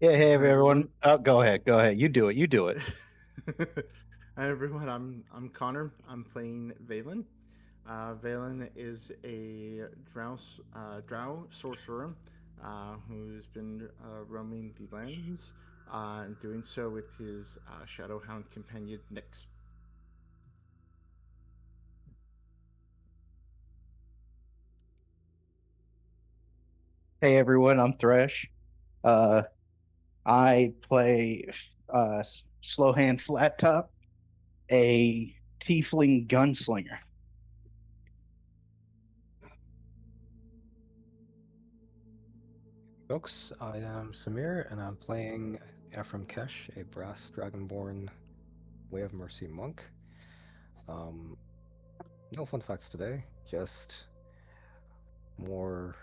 Yeah, hey Hi everyone. everyone. Oh, go ahead. Go ahead. You do it. You do it. Hi everyone. I'm Connor. I'm playing Valen. Valen is a drow sorcerer who's been roaming the lands and doing so with his Shadowhound companion Nyx. Hey everyone. I'm Thresh. Uh, I play Slow Hand Flat Top, a tiefling gunslinger. Folks, I am Samir, and I'm playing Ephraim Kesh, a brass dragonborn Way of Mercy monk. Um, no fun facts today, just more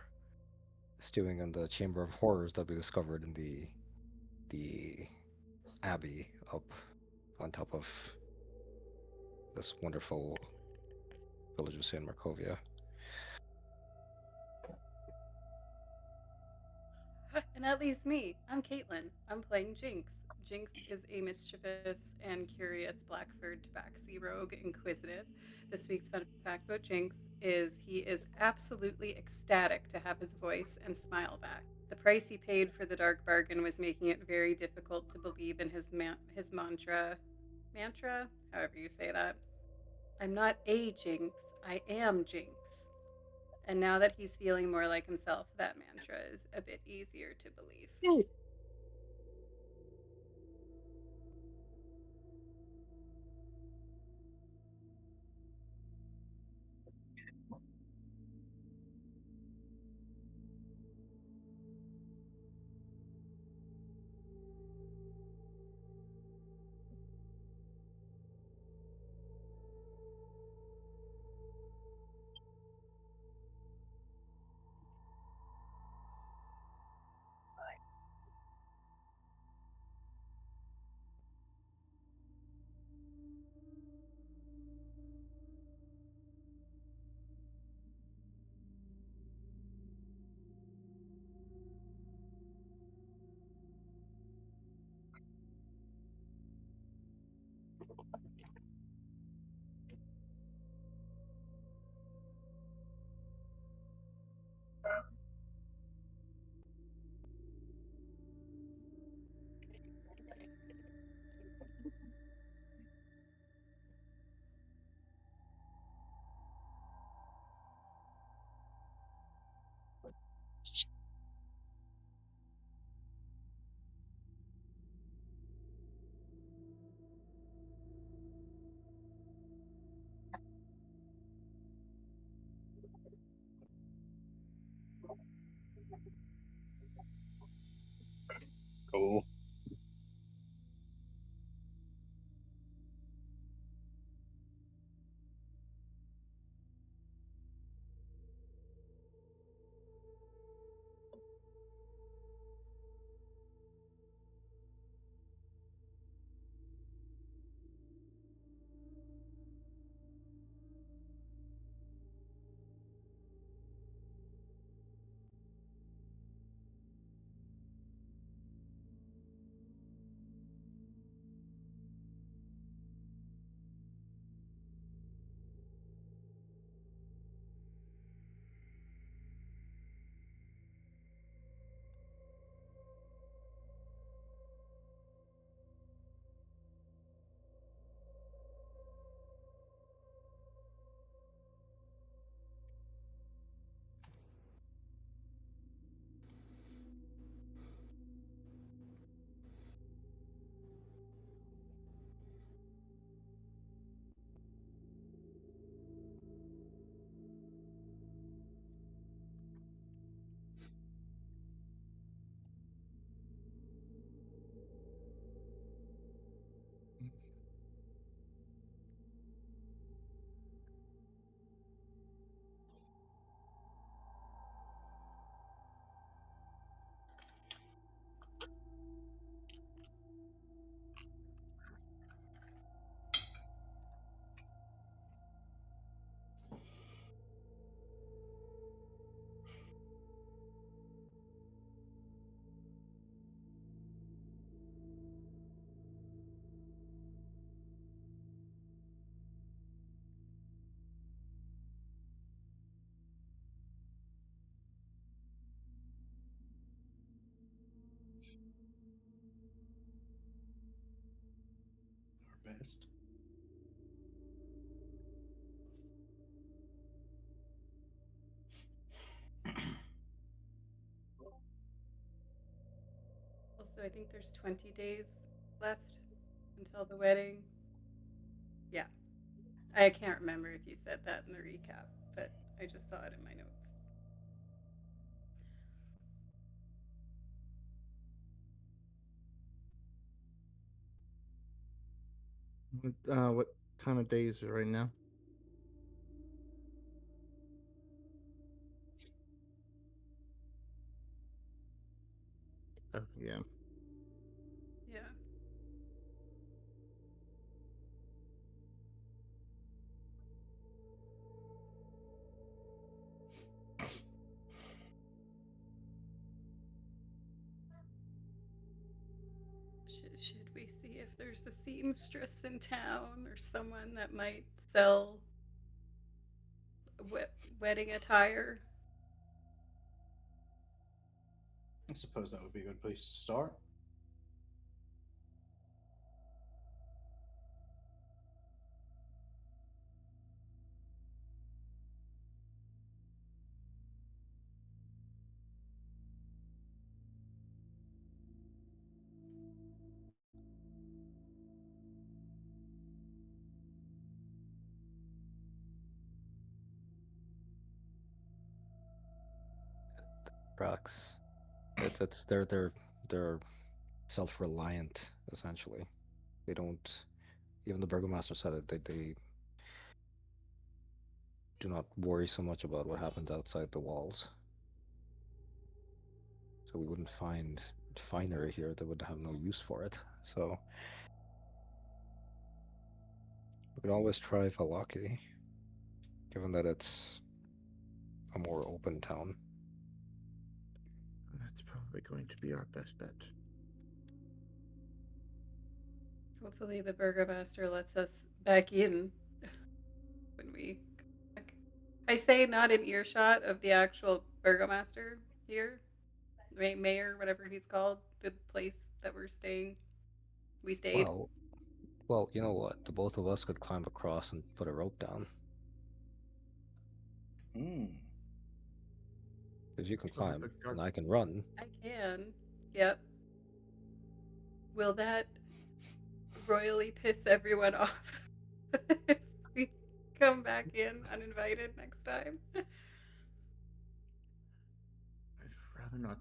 stewing in the Chamber of Horrors that we discovered in the abbey up on top of this wonderful village of San Markovia. And that leaves me. I'm Caitlin. I'm playing Jinx. Jinx is a mischievous and curious black-furred tabaxi rogue inquisitive. This week's fun fact about Jinx is he is absolutely ecstatic to have his voice and smile back. The price he paid for the dark bargain was making it very difficult to believe in his mantra, however you say that. I'm not a Jinx, I am Jinx. And now that he's feeling more like himself, that mantra is a bit easier to believe. Cool. west. Also, I think there's 20 days left until the wedding. Yeah. I can't remember if you said that in the recap, but I just saw it in my notes. What time of day is it right now? Oh, yeah. Yeah. Should we see if there's a seamstress in town or someone that might sell wedding attire? I suppose that would be a good place to start. Trucks. It's they're self-reliant essentially. They don't. Even the burgomaster said it. They do not worry so much about what happens outside the walls. So we wouldn't find finery here that would have no use for it. So we could always try Valaki, given that it's a more open town. That's probably going to be our best bet. Hopefully, the burgomaster lets us back in when we come back. I say not in earshot of the actual burgomaster here, mayor, whatever he's called, the place that we're staying. We stayed. Well, well, you know what? The both of us could climb across and put a rope down. Hmm. Because you can We'll have climb the and guards. I can run. I can. Yep. Will that royally piss everyone off if we come back in uninvited next time? I'd rather not.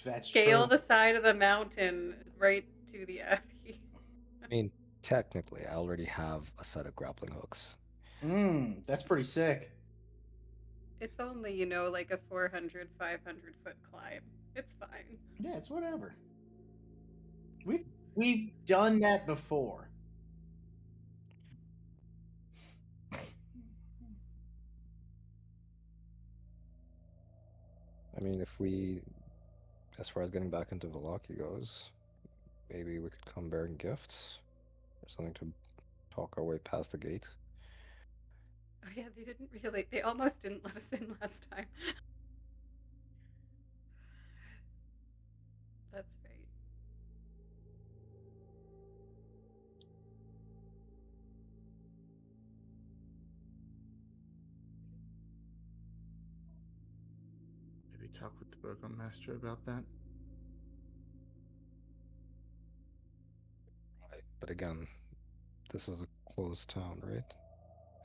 That's Scale true. the side of the mountain right to the abbey. I mean, technically, I already have a set of grappling hooks. That's pretty sick. It's only, like a 400, 500-foot climb. It's fine. Yeah, it's whatever. We've done that before. I mean, if we, as far as getting back into Valaki goes, maybe we could come bearing gifts or something to talk our way past the gate. Oh, yeah, they almost didn't let us in last time. That's right. Maybe talk with the burgomaster about that. Right. But again, this is a closed town, right?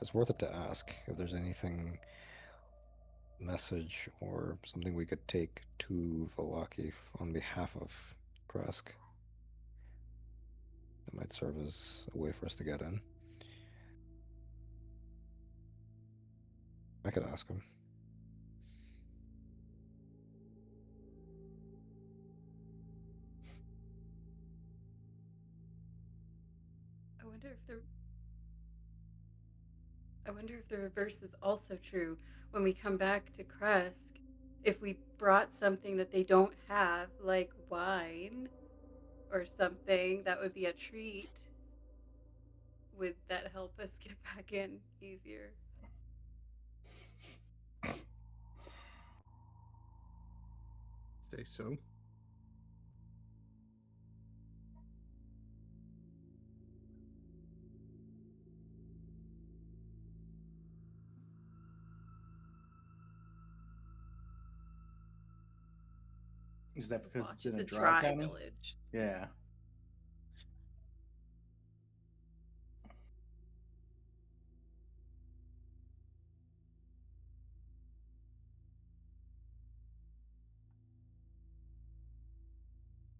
It's worth it to ask if there's anything, message or something we could take to Valaki on behalf of Kresk. That might serve as a way for us to get in. I could ask him. I wonder if the I wonder if the reverse is also true when we come back to Kresk. If we brought something that they don't have, like wine or something, that would be a treat. Would that help us get back in easier? say so. Is that because Watch, it's in it's a a dry dry county? village. Yeah.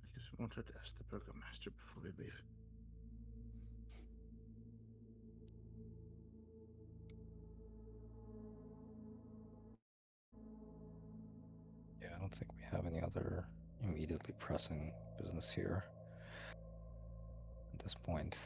I just wanted to ask the burgomaster before we leave. Yeah, I don't think we have any other immediately pressing business here at this point.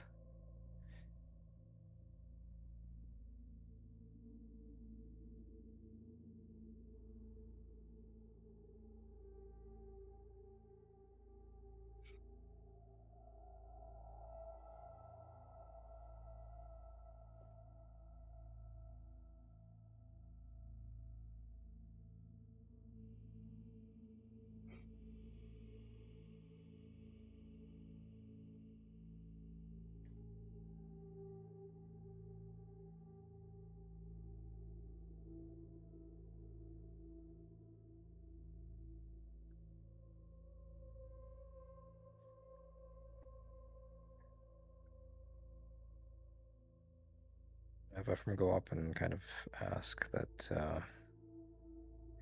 Have Ephraim go up and kind of ask that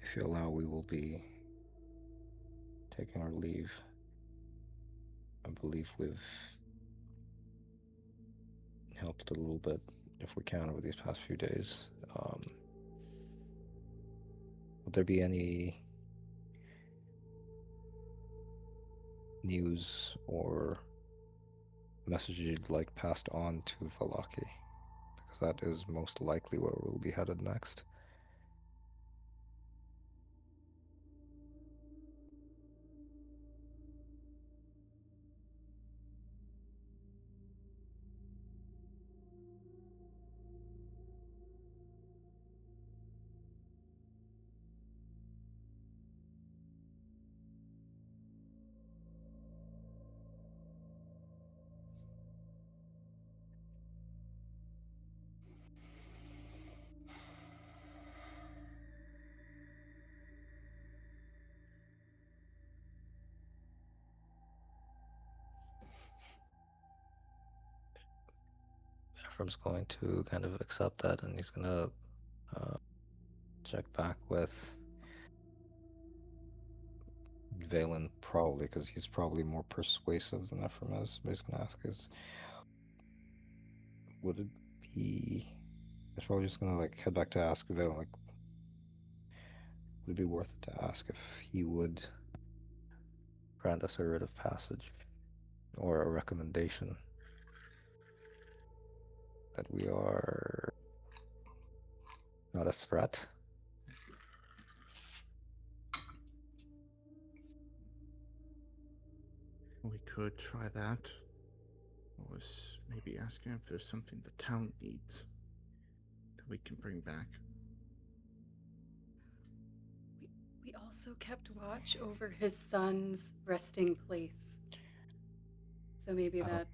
if you allow, we will be taking our leave. I believe we've helped a little bit, if we can, over these past few days. Would there be any news or message you'd like passed on to Valaki? Because that is most likely where we'll be headed next. Ephraim's going to kind of accept that, and he's gonna check back with Valen, probably, because he's probably more persuasive than Ephraim is. But he's gonna ask is, would it be? He's probably just gonna like head back to ask Valen, like, would it be worth it to ask if he would grant us a writ of passage or a recommendation that we are not a threat? We could try that. Or maybe asking if there's something the town needs that we can bring back. We also kept watch over his son's resting place. So maybe I don't,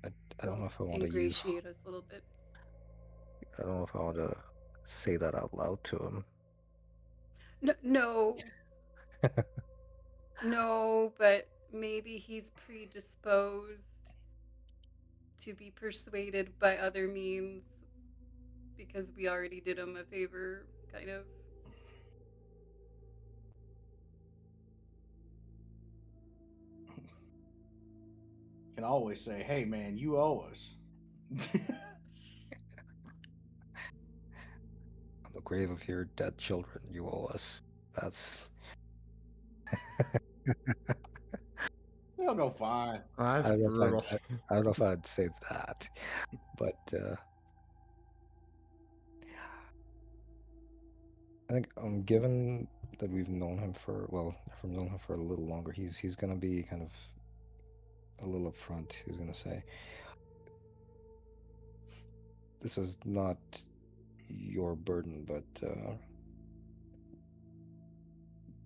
that I don't will know if I want to use. ingratiate us a little bit. I don't know if I want to say that out loud to him. No, no, no, but maybe he's predisposed to be persuaded by other means because we already did him a favor, kind of. Can always say, "Hey, man, you owe us." On the grave of your dead children, you owe us. That's. They'll go fine. That's I don't know brutal. if I don't know if I'd say that, but I think given that we've known him for, well, if we've known him for a little longer, he's gonna be kind of a little upfront. He's gonna say, "This is not your burden, but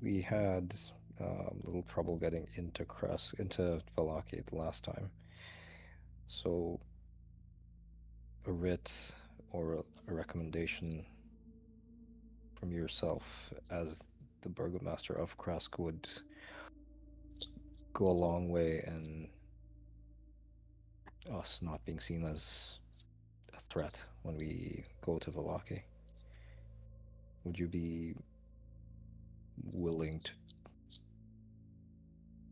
we had little trouble getting into Valaki the last time. So a writ or a recommendation from yourself as the burgomaster of Krask would go a long way in us not being seen as a threat when we go to Valaki. Would you be willing to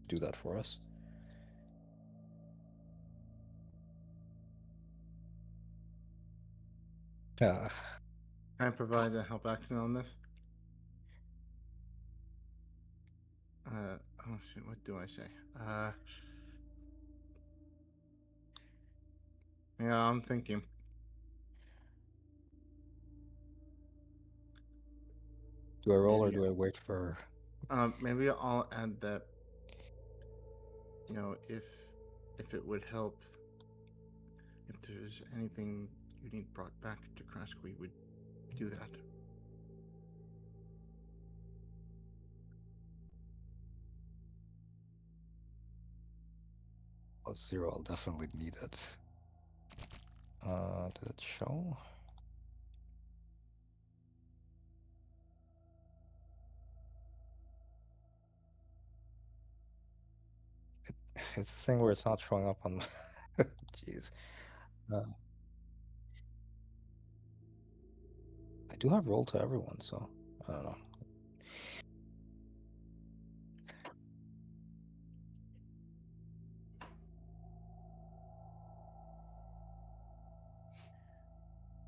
do that for us? Yeah, Can I provide a help action on this? Oh shit, what do I say? Yeah, I'm thinking. do I roll or Maybe, do I wait for? maybe I'll add that. You know, if it would help, if there's anything you need brought back to Krask, we would do that. Well, 0, I'll definitely need it. Did it show? It's the thing where it's not showing up on my... Jeez. I do have roll to everyone, so I don't know.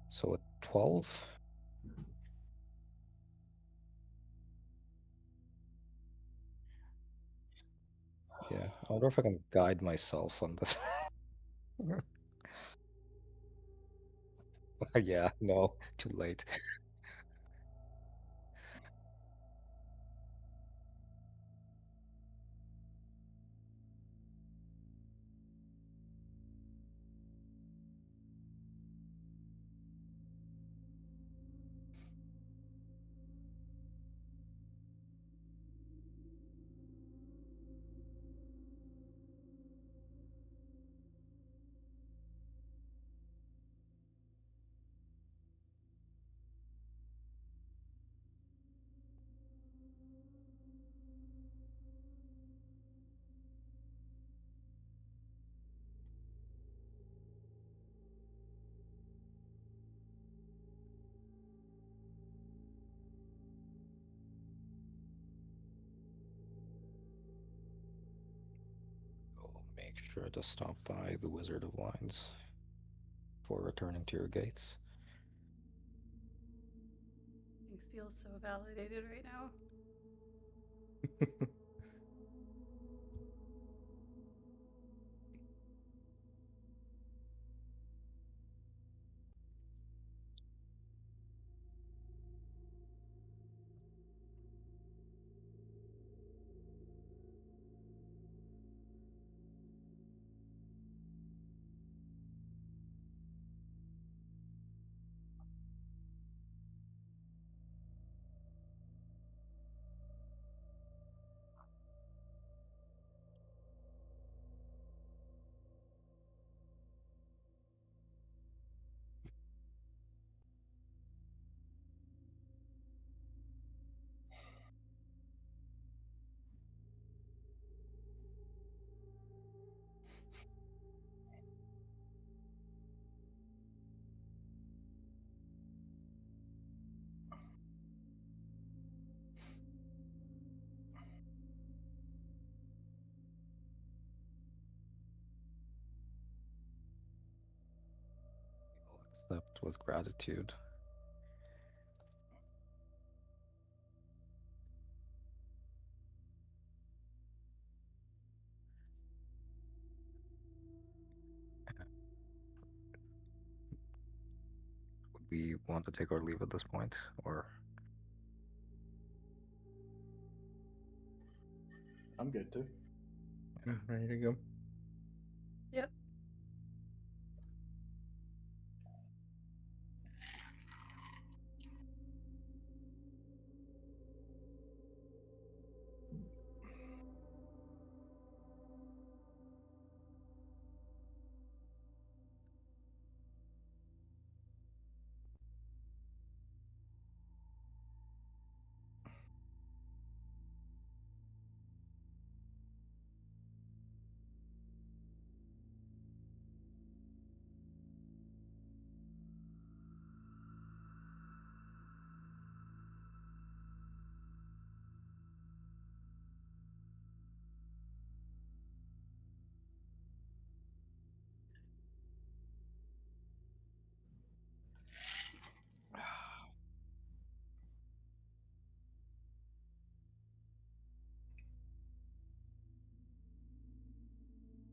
So a 12? Yeah, I wonder if I can guide myself on this. Yeah, no, too late. I'll make sure to stop by the Wizard of Wines before returning to your gates. Jinx feels so validated right now. I'll accept with gratitude. Would we want to take our leave at this point, or? I'm good too. Ready to go. Yep.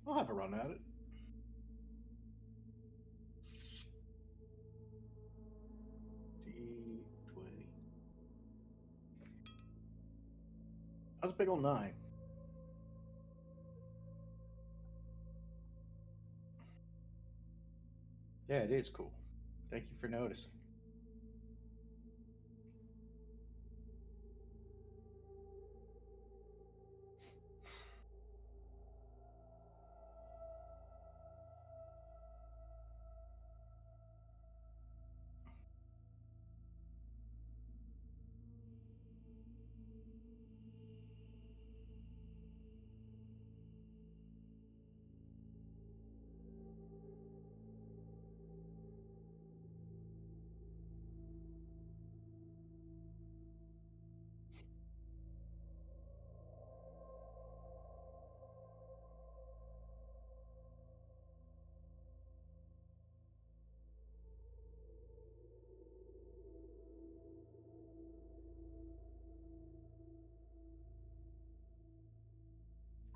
I'll have a run at it. D20. That's a big old 9. Yeah, it is cool. Thank you for noticing.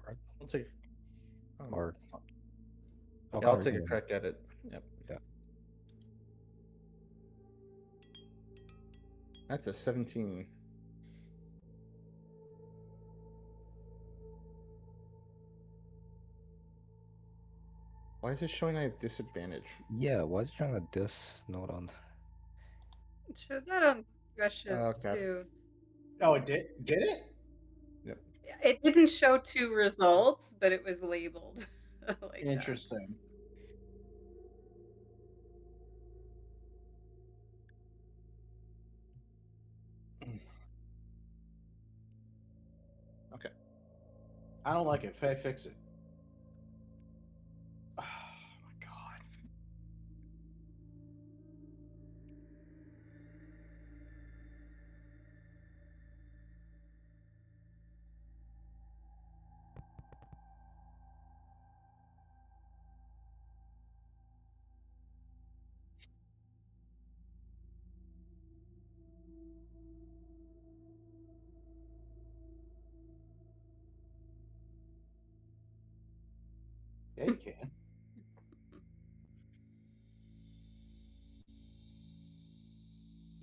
Right. I'll take. Um, Or oh, yeah, I'll Connor, take you a can. crack at it. Yep. Yeah. That's a 17. Why is it showing I have disadvantage? Yeah, why is it trying to dis note on? It showed that on Russia's Okay. too. Oh, it did? Did it? Yep. It didn't show two results, but it was labeled like that. Interesting. Okay. I don't like it. Fix it. Oh my god. Yeah, you can.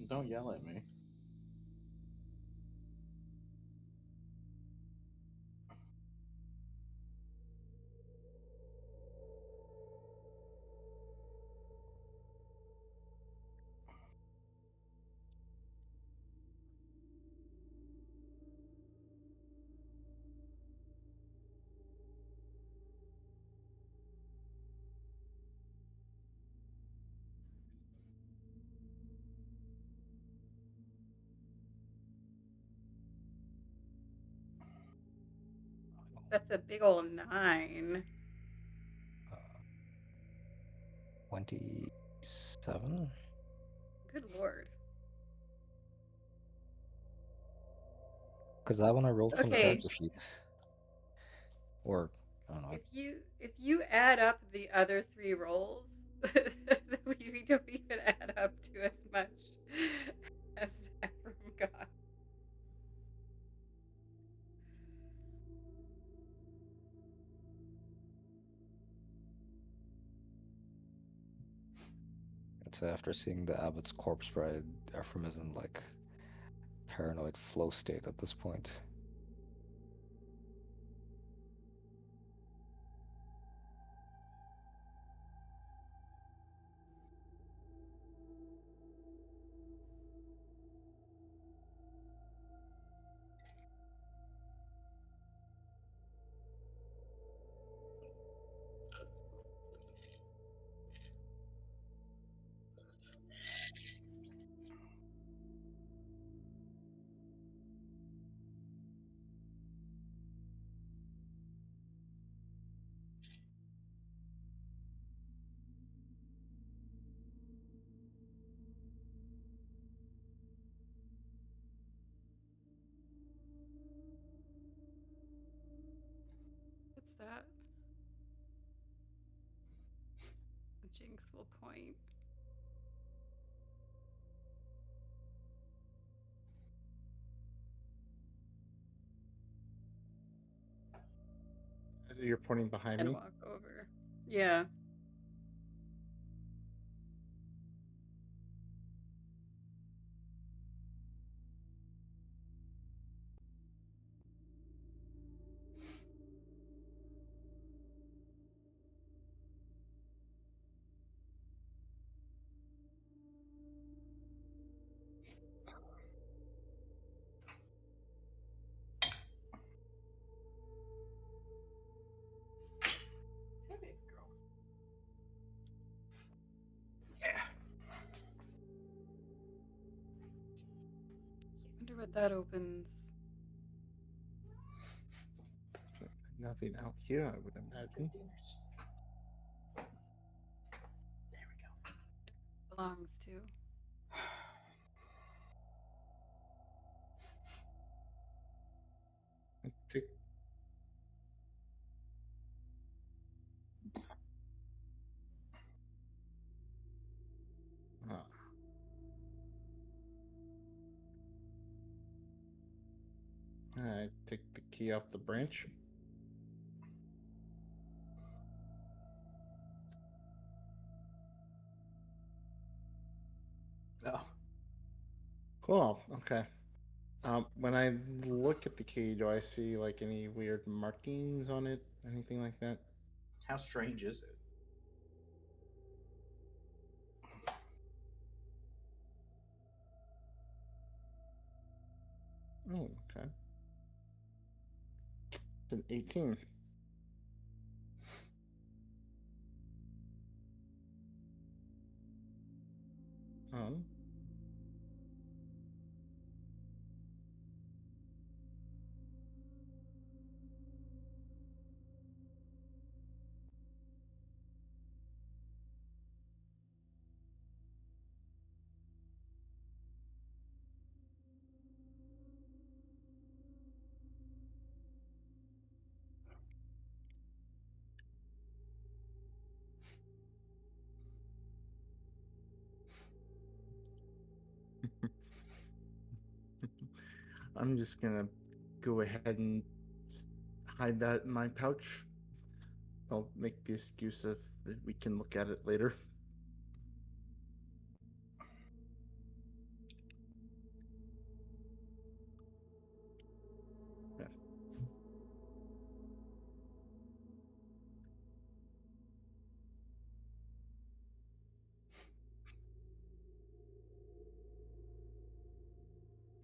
Don't yell at me. That's a big old 9. 27. Good lord. Because that one I rolled from the Okay, character sheet. Or I don't know. if you add up the other 3 rolls, we don't even add up to as much as Ephraim got. It's after seeing the abbot's corpse bride, Ephraim is in like paranoid flow state at this point. What's that? Jinx will point. You're pointing behind and me. walk over. Yeah. Hey, baby girl. Yeah. Wonder what that opens. Nothing out here, I would imagine. There we go. Belongs to. Take, uh, I take the key off the branch. Oh, Cool. Okay. When I look at the key, do I see like any weird markings on it? Anything like that? how strange is it? Oh, okay. It's an 18. Um, I'm just gonna go ahead and just hide that in my pouch. I'll make the excuse of that we can look at it later. Yeah.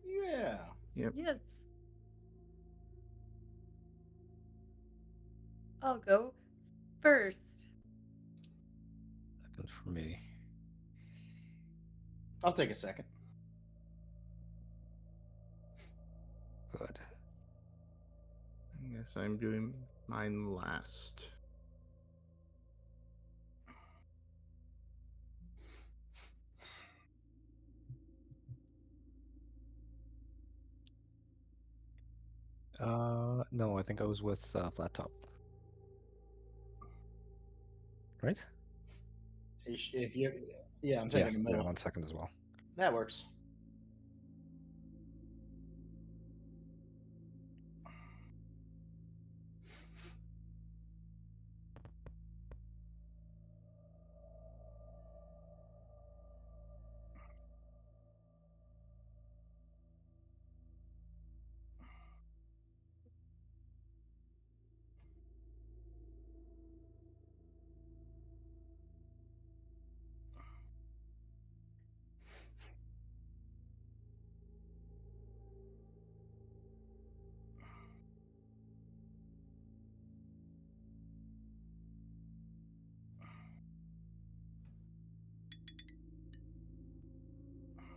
Yeah. Yep. Yes. I'll go first. Second for me. I'll take a second. Good. I guess I'm doing mine last. No, I think I was with Flat Top. Right? If you, yeah, I'm Yeah, taking the yeah, middle. I'm on second as well. That works.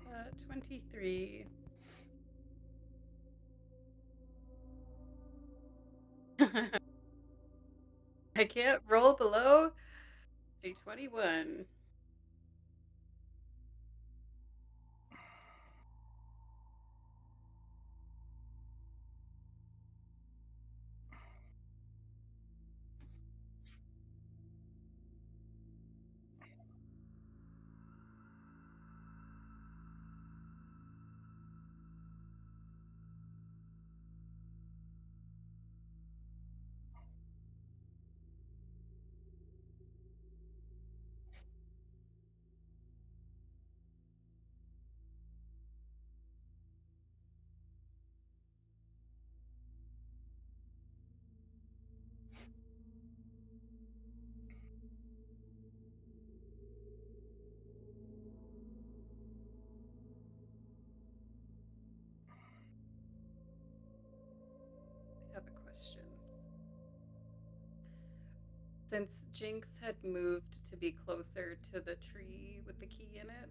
Uh, 23. I can't roll below a 21. since Jinx had moved to be closer to the tree with the key in it,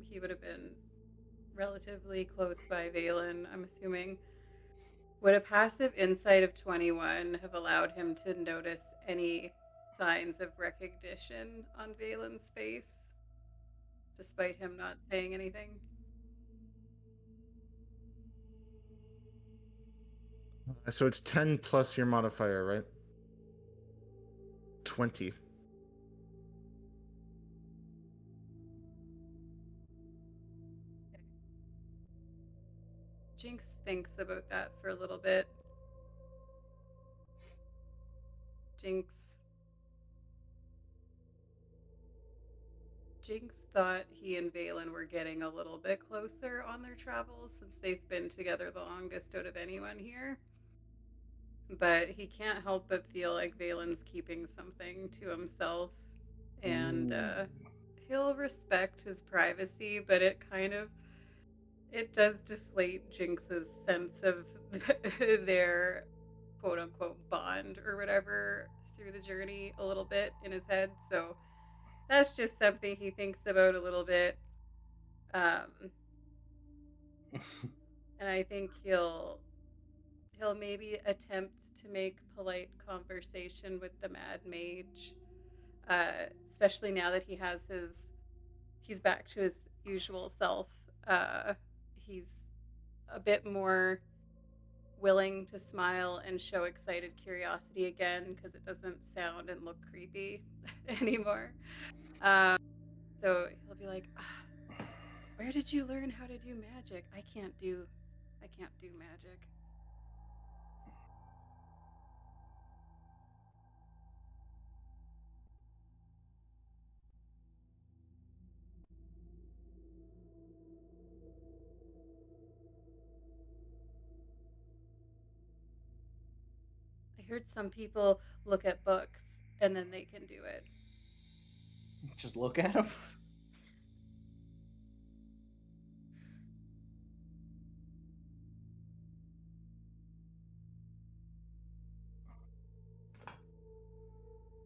he would have been relatively close by Valen, I'm assuming. Would a passive insight of 21 have allowed him to notice any signs of recognition on Valen's face, despite him not saying anything? So it's 10 plus your modifier, right? 20. Jinx thinks about that for a little bit. Jinx Jinx thought he and Valen were getting a little bit closer on their travels since they've been together the longest out of anyone here. But he can't help but feel like Valen's keeping something to himself, and Ooh. he'll respect his privacy, but it does deflate Jinx's sense of their quote unquote bond or whatever through the journey a little bit in his head. So that's just something he thinks about a little bit. Um, and I think he'll maybe attempt to make polite conversation with the Mad Mage, especially now that he's back to his usual self. He's a bit more willing to smile and show excited curiosity again because it doesn't sound and look creepy anymore. Um, so he'll be like, "Where did you learn how to do magic? I can't do magic." I heard some people look at books and then they can do it. Just look at him.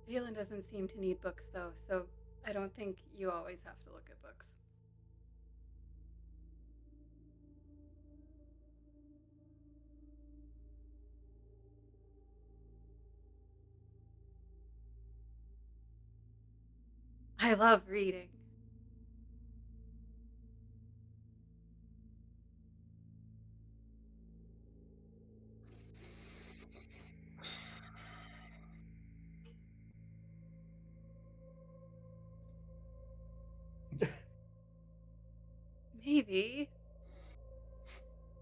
Valen doesn't seem to need books though, so I don't think you always have to look at books. I love reading. Maybe.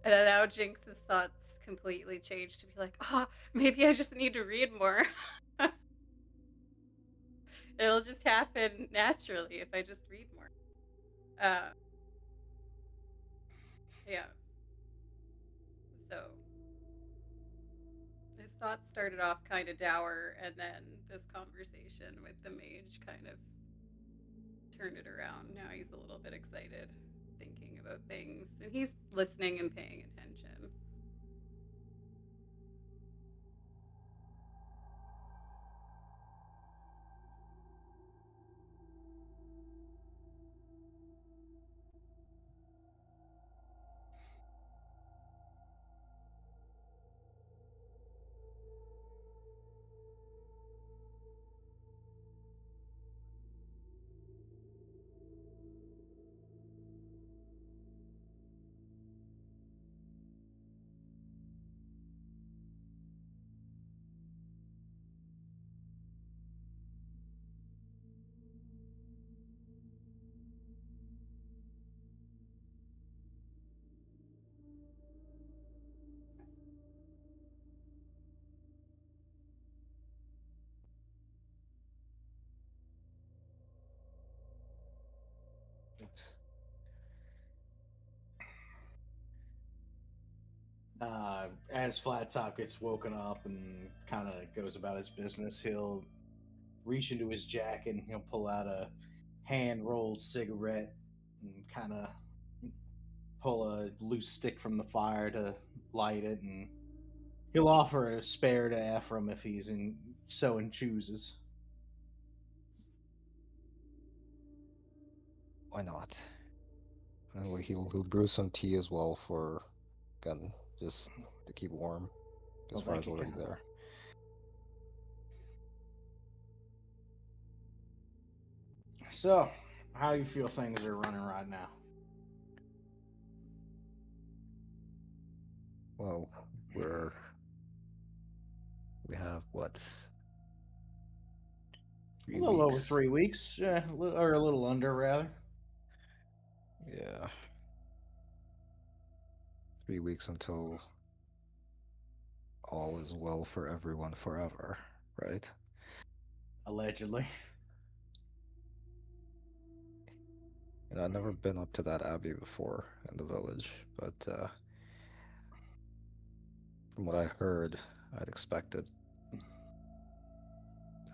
And now Jinx's thoughts completely changed to be like, oh, maybe I just need to read more. It'll just happen naturally if I just read more. Uh, yeah. So his thoughts started off kind of dour, and then this conversation with the mage kind of turned it around. Now he's a little bit excited, thinking about things, and he's listening and paying attention. As Flat Top gets woken up and kind of goes about his business, he'll reach into his jacket and he'll pull out a hand rolled cigarette and kind of pull a loose stick from the fire to light it. And he'll offer a spare to Ephraim if he's so and chooses. Why not? And he'll brew some tea as well for, again, just to keep warm, Well, because thank fire's you, already kindly. there. So, how you feel things are running right now? Well, we're we have what, A three little over weeks? 3 weeks, yeah, or a little under rather. Yeah, 3 weeks until all is well for everyone forever, right? Allegedly. And I've never been up to that abbey before in the village, but from what I heard, I'd expected,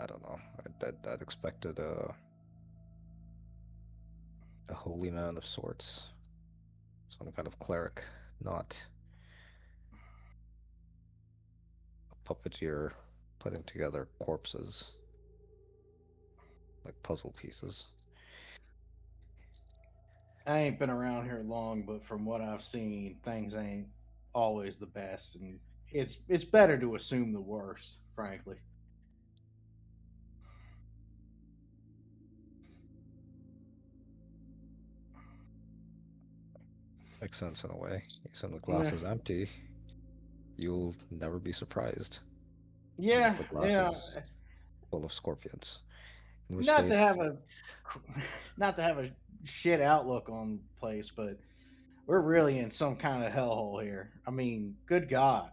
I don't know, I'd expected a holy man of sorts, some kind of cleric, not a puppeteer putting together corpses like puzzle pieces. I ain't been around here long, but from what I've seen, things ain't always the best, and it's better to assume the worst, frankly. Makes sense in a way. Assume the glass Yeah, is empty, you'll never be surprised unless yeah, the glass yeah. is full of scorpions. In which Not to case, have a, not to have a shit outlook on the place, but we're really in some kind of hellhole here. I mean, good God.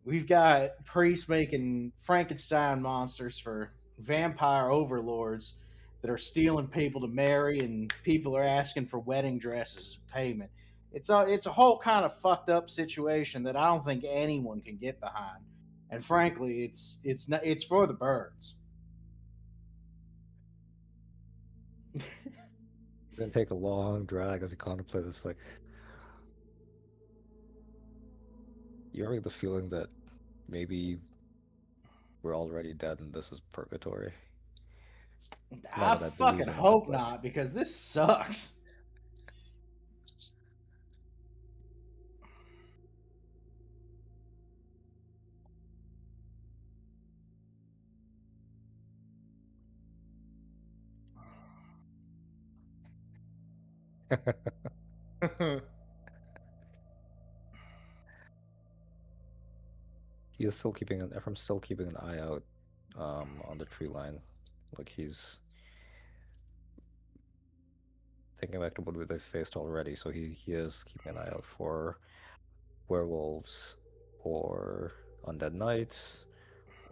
We've got priests making Frankenstein monsters for vampire overlords that are stealing people to marry, and people are asking for wedding dresses as payment. It's a whole kind of fucked up situation that I don't think anyone can get behind. And frankly, it's not, it's for the birds. you're gonna take a long drag as you contemplate this. Like, you're having the feeling that maybe we're already dead and this is purgatory. Not I that I believe fucking in it, hope but not because this sucks. he is still keeping an Ephraim's still keeping an eye out on the tree line. Like he's thinking back to what they faced already, so he is keeping an eye out for werewolves or undead knights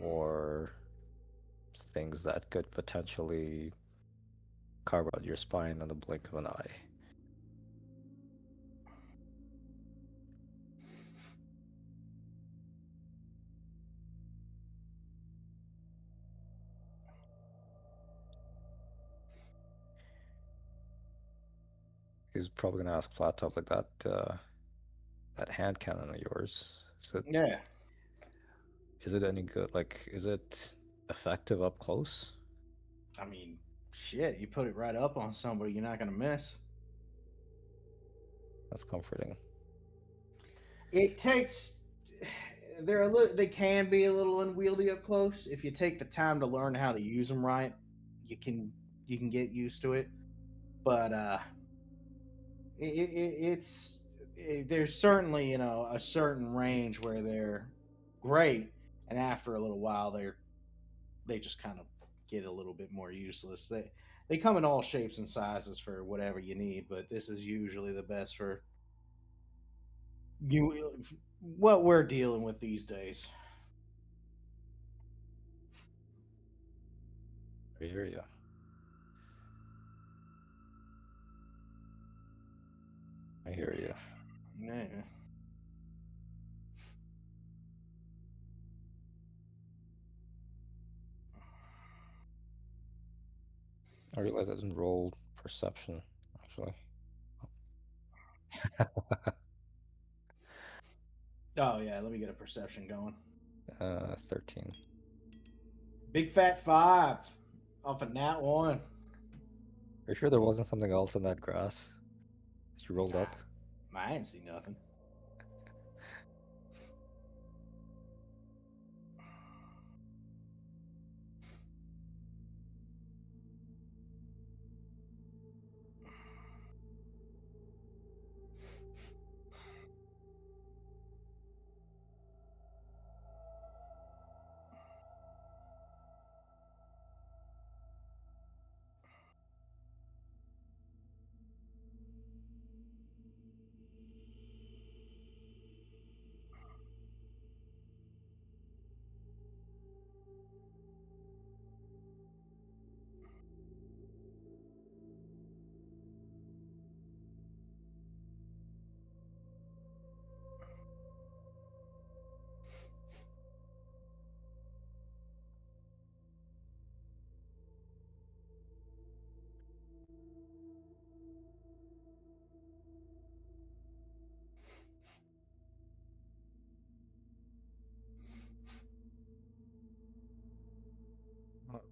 or things that could potentially carve out your spine in the blink of an eye. He's probably gonna ask flat top like that hand cannon of yours. Yeah, Is it any good? Like, is it effective up close? I mean, shit, you put it right up on somebody, you're not gonna miss. That's comforting. It takes. They're a little. They can be a little unwieldy up close. If you take the time to learn how to use them right, you can you can get used to it. But it's there's certainly a certain range where they're great, and after a little while they just kind of get a little bit more useless. They come in all shapes and sizes for whatever you need, but this is usually the best for you what we're dealing with these days. I hear you. I hear you. Yeah. I realized I didn't roll perception, actually. Oh yeah, let me get a perception going. 13. Big fat five off of nat one. Are you sure there wasn't something else in that grass that you rolled up? I ain't see nothing.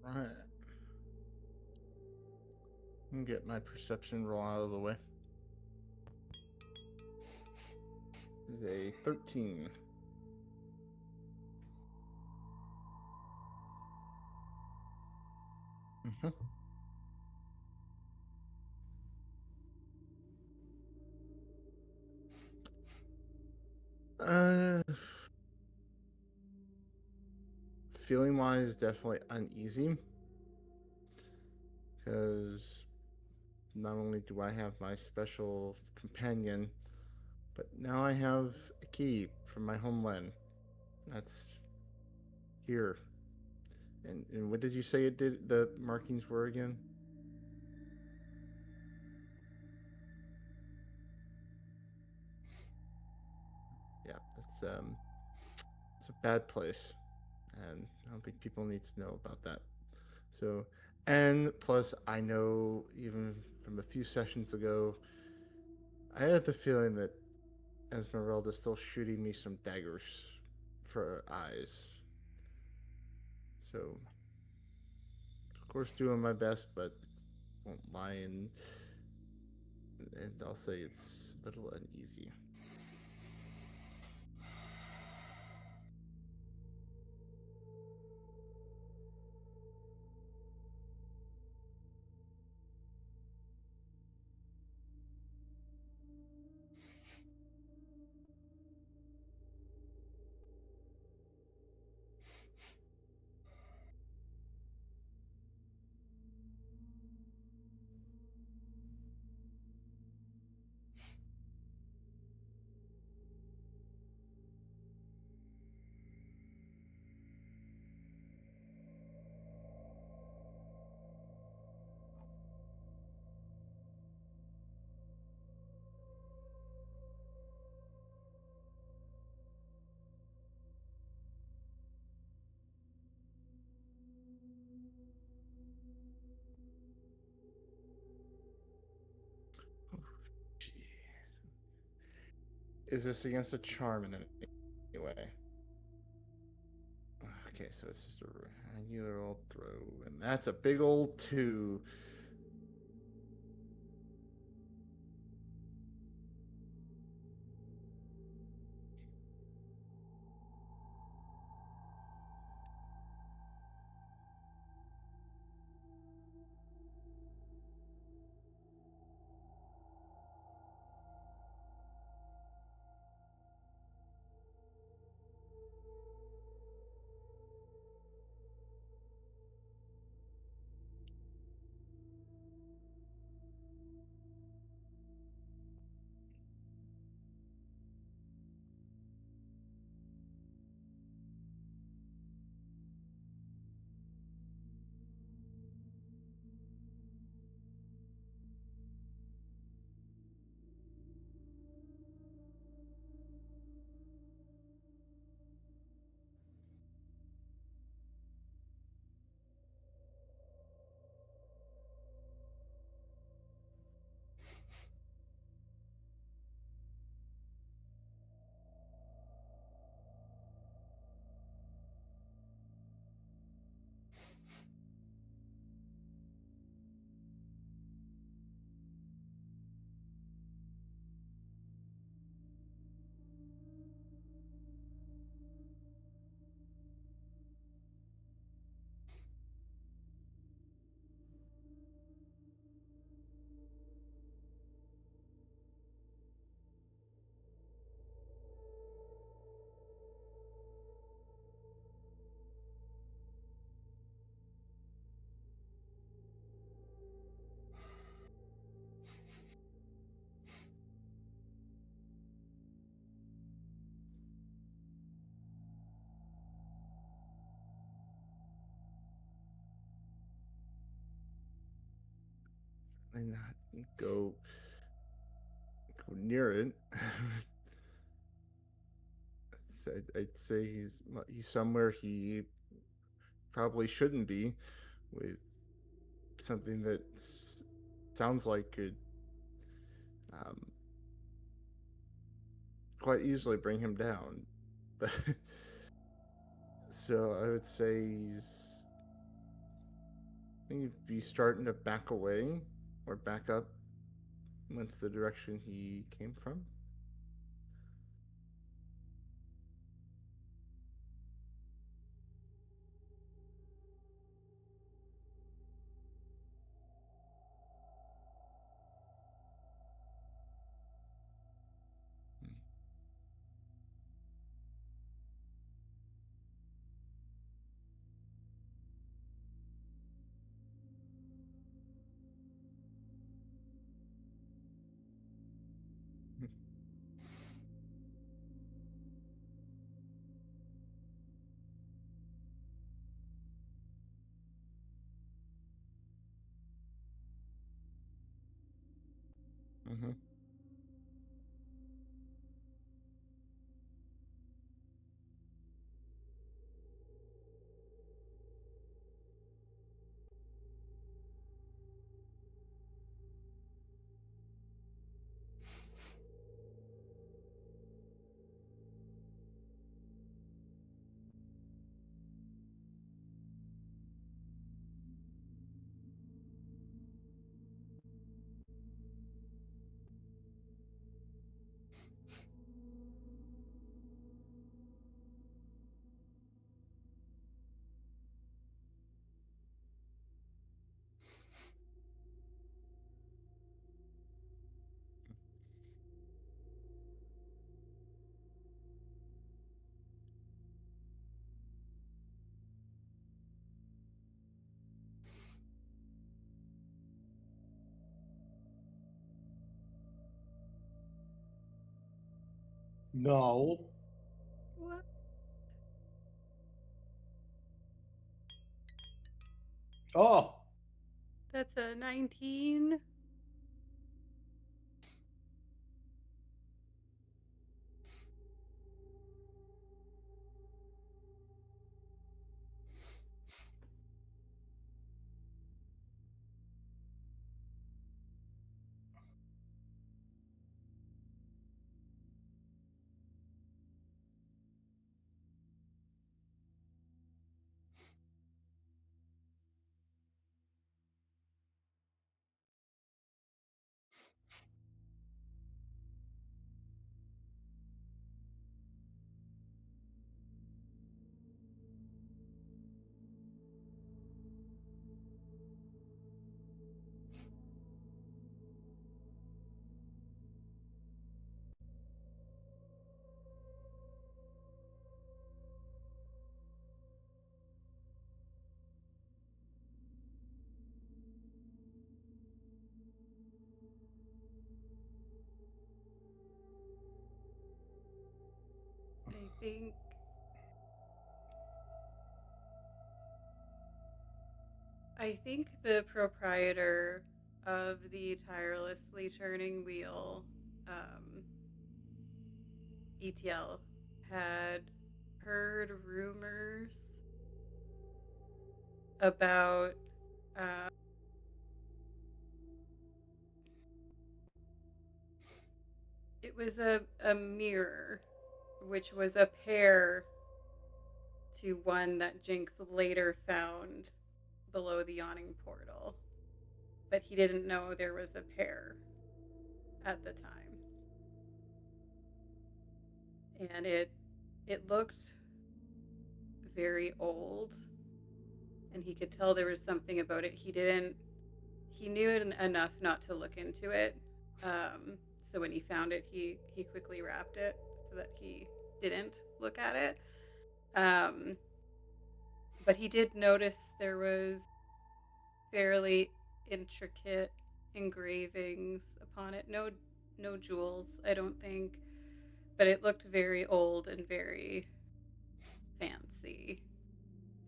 All right. Let me get my perception roll out of the way. This is a 13. Mm-hmm. Uh, Feeling wise, definitely uneasy because not only do I have my special companion, but now I have a key from my homeland. That's here. And what did you say it did? The markings were again? Yeah, it's a bad place, and I don't think people need to know about that. So, and plus, I know even from a few sessions ago, I had the feeling that Esmeralda's still shooting me some daggers for eyes. So, of course, doing my best, but won't lie and I'll say it's a little uneasy. Is this against a charm in any way? Okay, so it's just a regular old throw, and that's a big old 2. and not go near it. So I'd say he's somewhere he probably shouldn't be, with something that sounds like could um, quite easily bring him down. But so I would say he'd be starting to back away or back up once the direction he came from. Mm-hmm. No. What? Oh, That's a 19. I think the proprietor of the tirelessly turning wheel, um, ETL, had heard rumors about uh, it was a mirror, which was a pair to one that Jinx later found below the yawning portal. But he didn't know there was a pair at the time. And it looked very old, and he could tell there was something about it. He knew it enough not to look into it. So when he found it, he quickly wrapped it so that he didn't look at it. Um, but he did notice there was fairly intricate engravings upon it. No jewels, I don't think, but it looked very old and very fancy,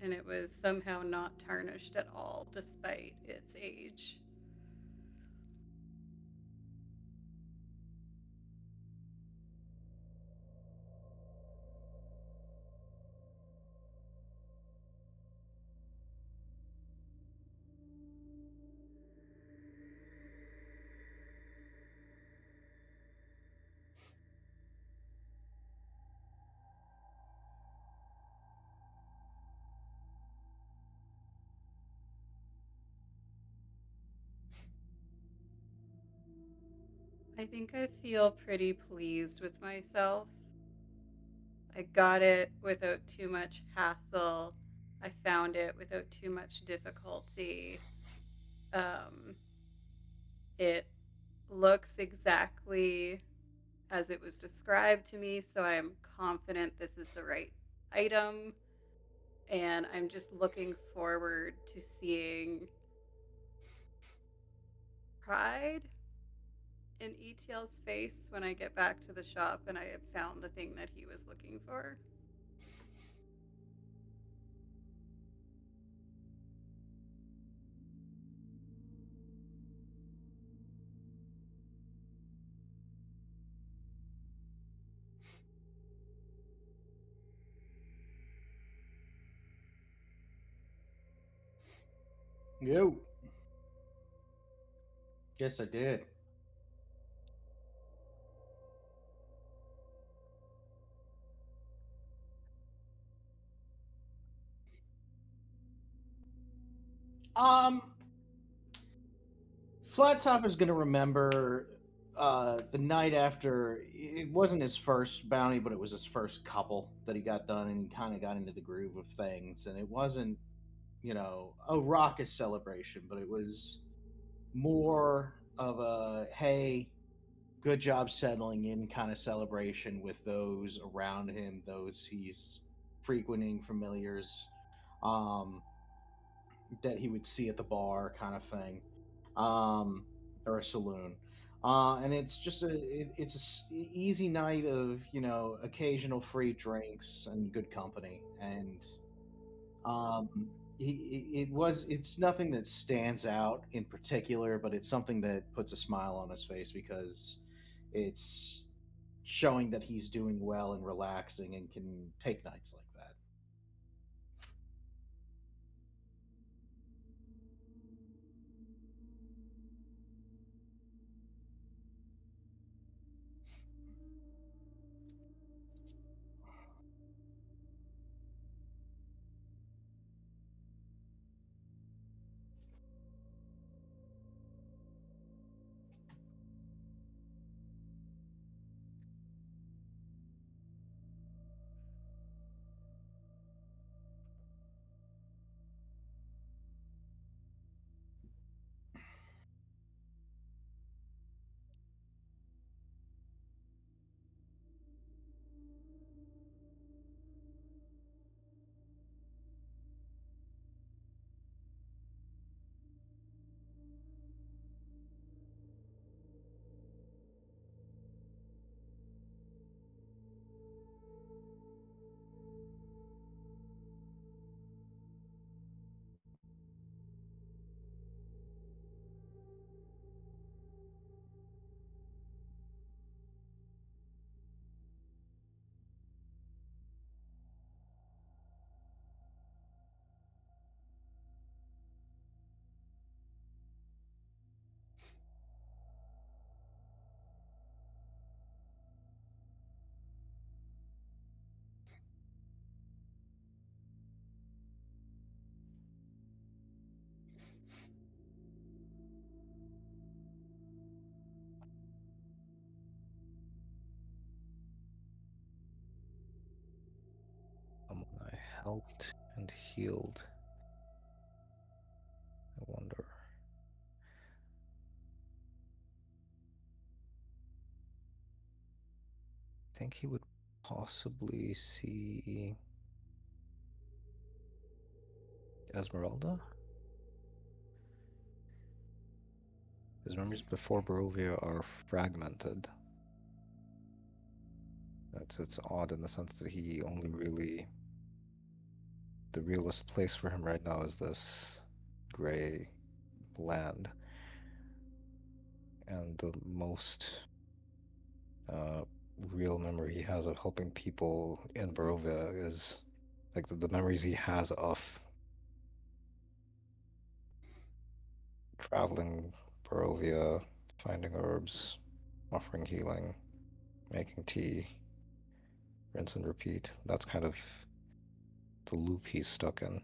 and it was somehow not tarnished at all despite its age. I think I feel pretty pleased with myself. I got it without too much hassle. I found it without too much difficulty. Um, it looks exactly as it was described to me, so I am confident this is the right item. And I'm just looking forward to seeing pride in ETL's face when I get back to the shop and I have found the thing that he was looking for. Yo. Yes, I did. Um, Flat Top is gonna remember the night after. It wasn't his first bounty, but it was his first couple that he got done, and he kind of got into the groove of things. And it wasn't, a raucous celebration, but it was more of a hey, good job settling in kind of celebration with those around him, those he's frequenting, familiars. Um, that he would see at the bar, kind of thing, or a saloon. And it's just it's easy night of occasional free drinks and good company, and um, it's nothing that stands out in particular, but it's something that puts a smile on his face because it's showing that he's doing well and relaxing and can take nights like that. Someone I helped and healed. I wonder. I think he would possibly see Esmeralda? His memories before Barovia are fragmented. It's odd in the sense that he only really, the realest place for him right now is this gray land, and the most uh, real memory he has of helping people in Barovia is like the memories he has of traveling Barovia, finding herbs, offering healing, making tea, rinse and repeat. That's kind of the loop he's stuck in.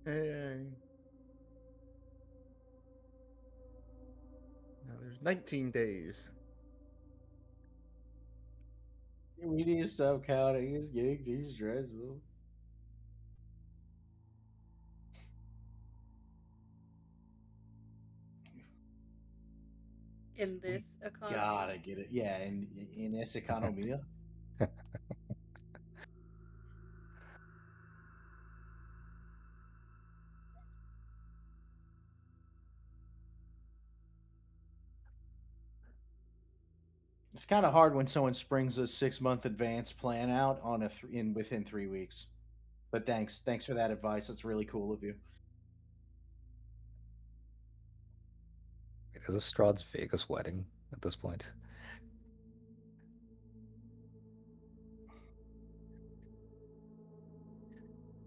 Hey. Now there's 19 days. We need to stop counting. It's getting too stressful. In We this economy. gotta get it. Yeah, in this economia. It's kind of hard when someone springs a 6 month advance plan out on in within 3 weeks. But thanks for that advice. That's really cool of you. It is a Strahd's Vegas wedding at this point.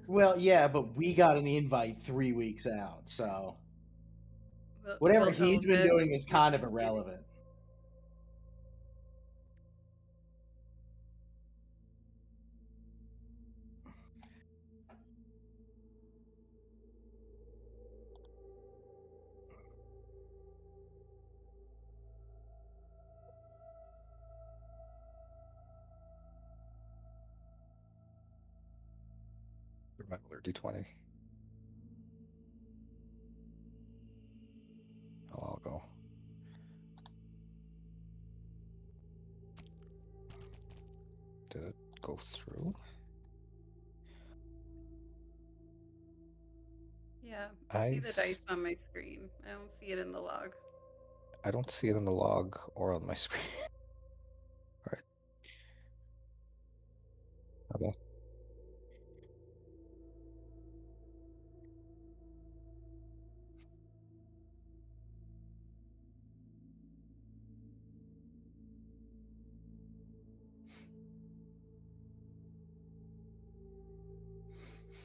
Well, yeah, but we got an invite 3 weeks out, so whatever Will he's been Elvis doing is be kind of invited? irrelevant. My other D20. Oh, I'll go. Did it go through? Yeah, I see the dice on my screen. I don't see it in the log. I don't see it in the log or on my screen. All right. Okay.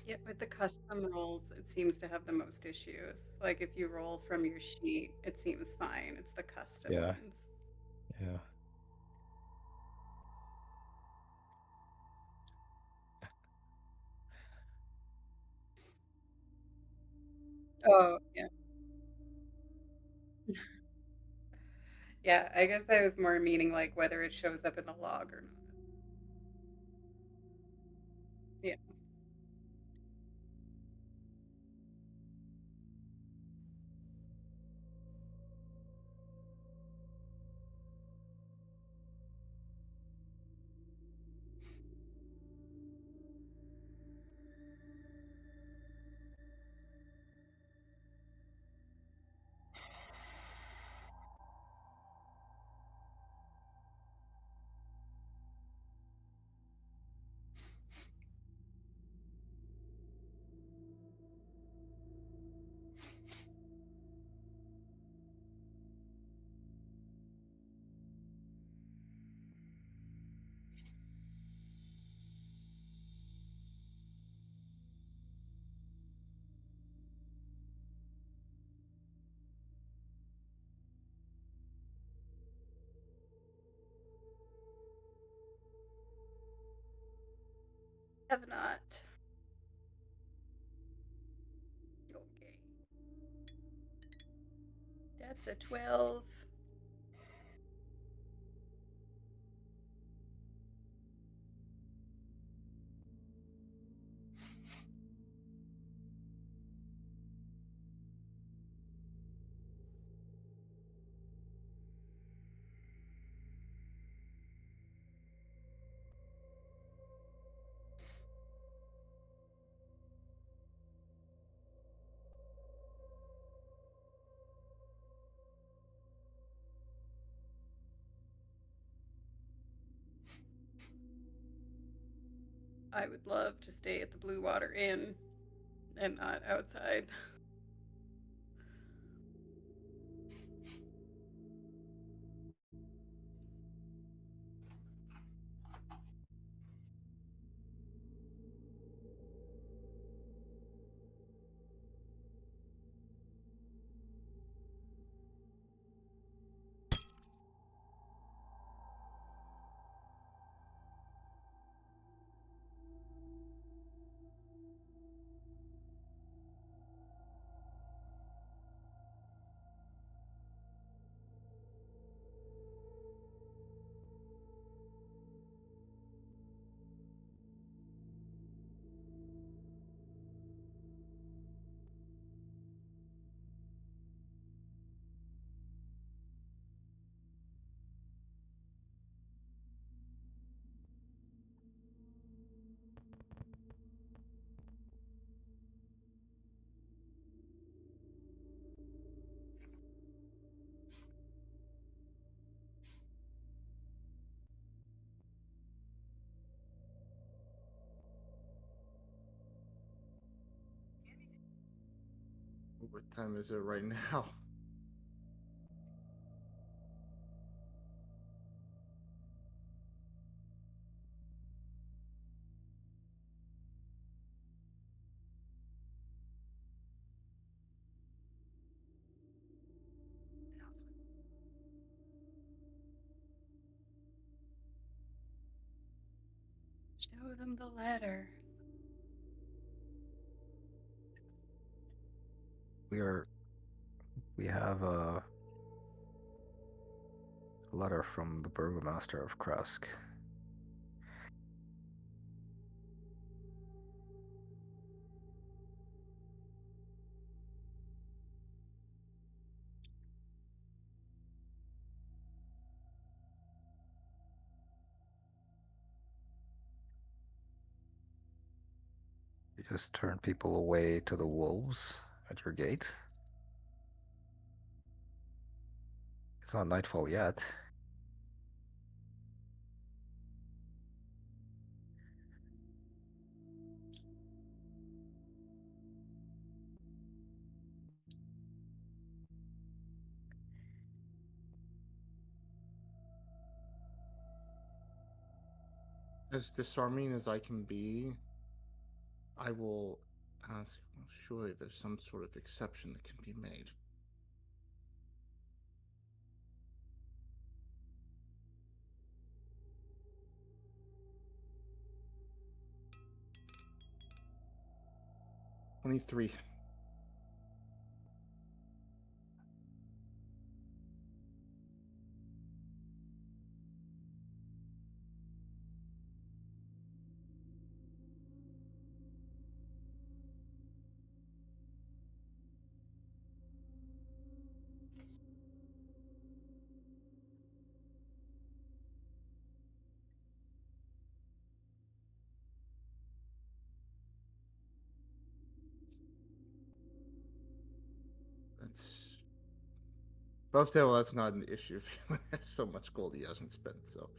Yeah, with the custom rolls, it seems to have the most issues. Like if you roll from your sheet, it seems fine. It's the custom Yeah. ones. Yeah. Oh, yeah. Yeah, I guess I was more meaning like whether it shows up in the log or not. Yeah. Have not. Okay. That's a 12. I would love to stay at the Blue Water Inn and not outside. What time is it right now? Show them the letter. We are we have a letter from the burgomaster of Kresk. You just turn people away to the wolves at your gate. It's not nightfall yet. As disarming as I can be, I will ask, well, surely there's some sort of exception that can be made. "23. That's Buff Table, that's not an issue. He has so much gold he hasn't spent, so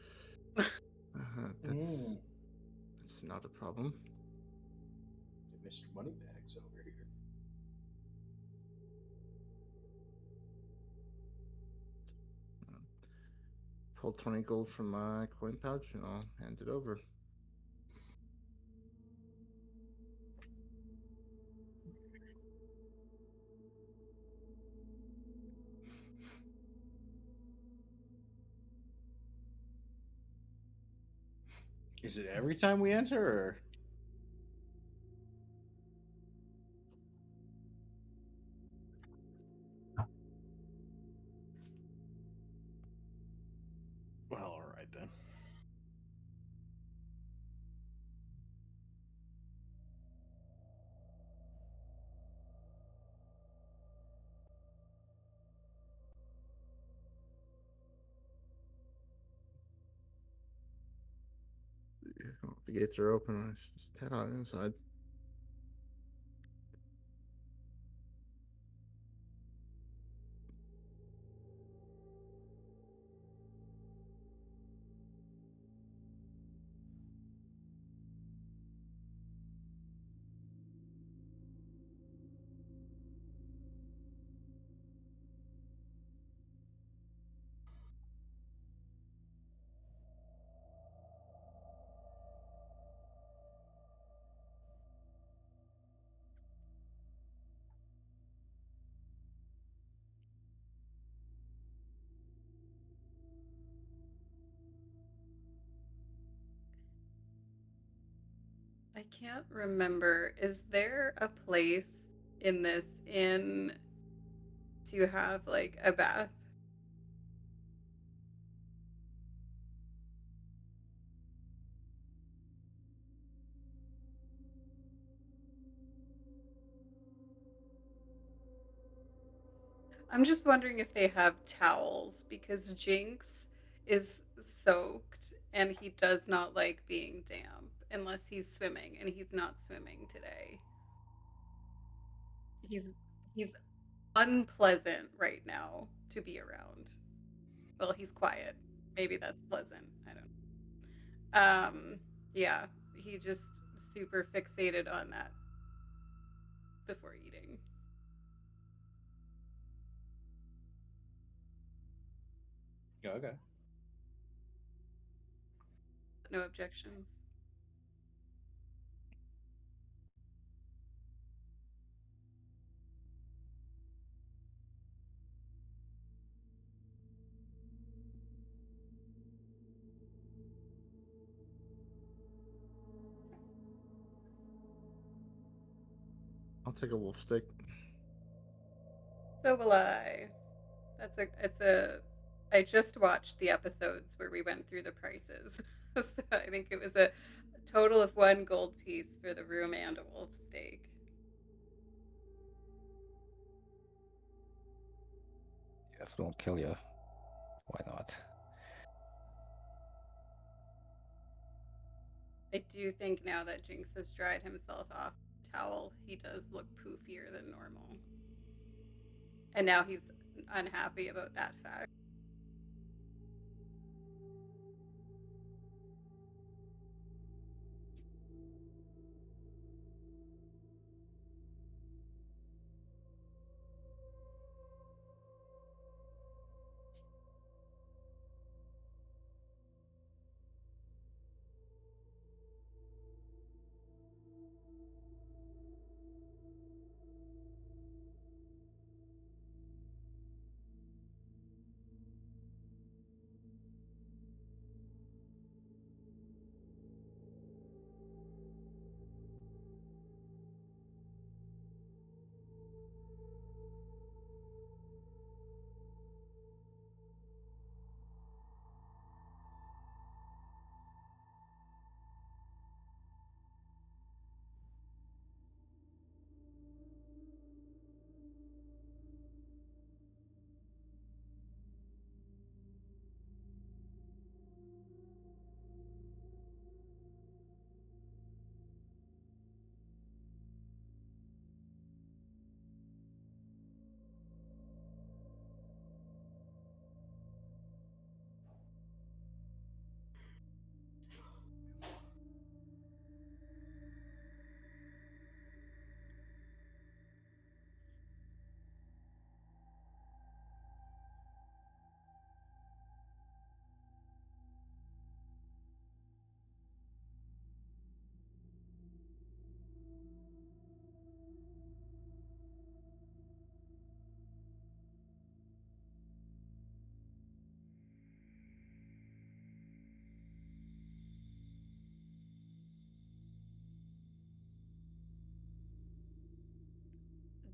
Mm. that's not a problem. Mr. Moneybags over here. Pull 20 gold from my coin pouch and I'll hand it over. Is it every time we enter, or? Well, all right then. The gates are open. Let's just head on inside. I can't remember. Is there a place in this inn to have like a bath? I'm just wondering if they have towels because Jinx is soaked and he does not like being damp unless he's swimming, and he's not swimming today. He's he's unpleasant right now to be around. Well, he's quiet. Maybe that's pleasant. I don't know. Yeah, he just super fixated on that before eating. Okay. No objections. I'll take a wolf stick. So will I. It's a. I just watched the episodes where we went through the prices, so I think it was a total of 1 gold piece for the room and a wolf steak. If it don't kill you, why not? I do think now that Jinx has dried himself off the towel, he does look poofier than normal, and now he's unhappy about that fact.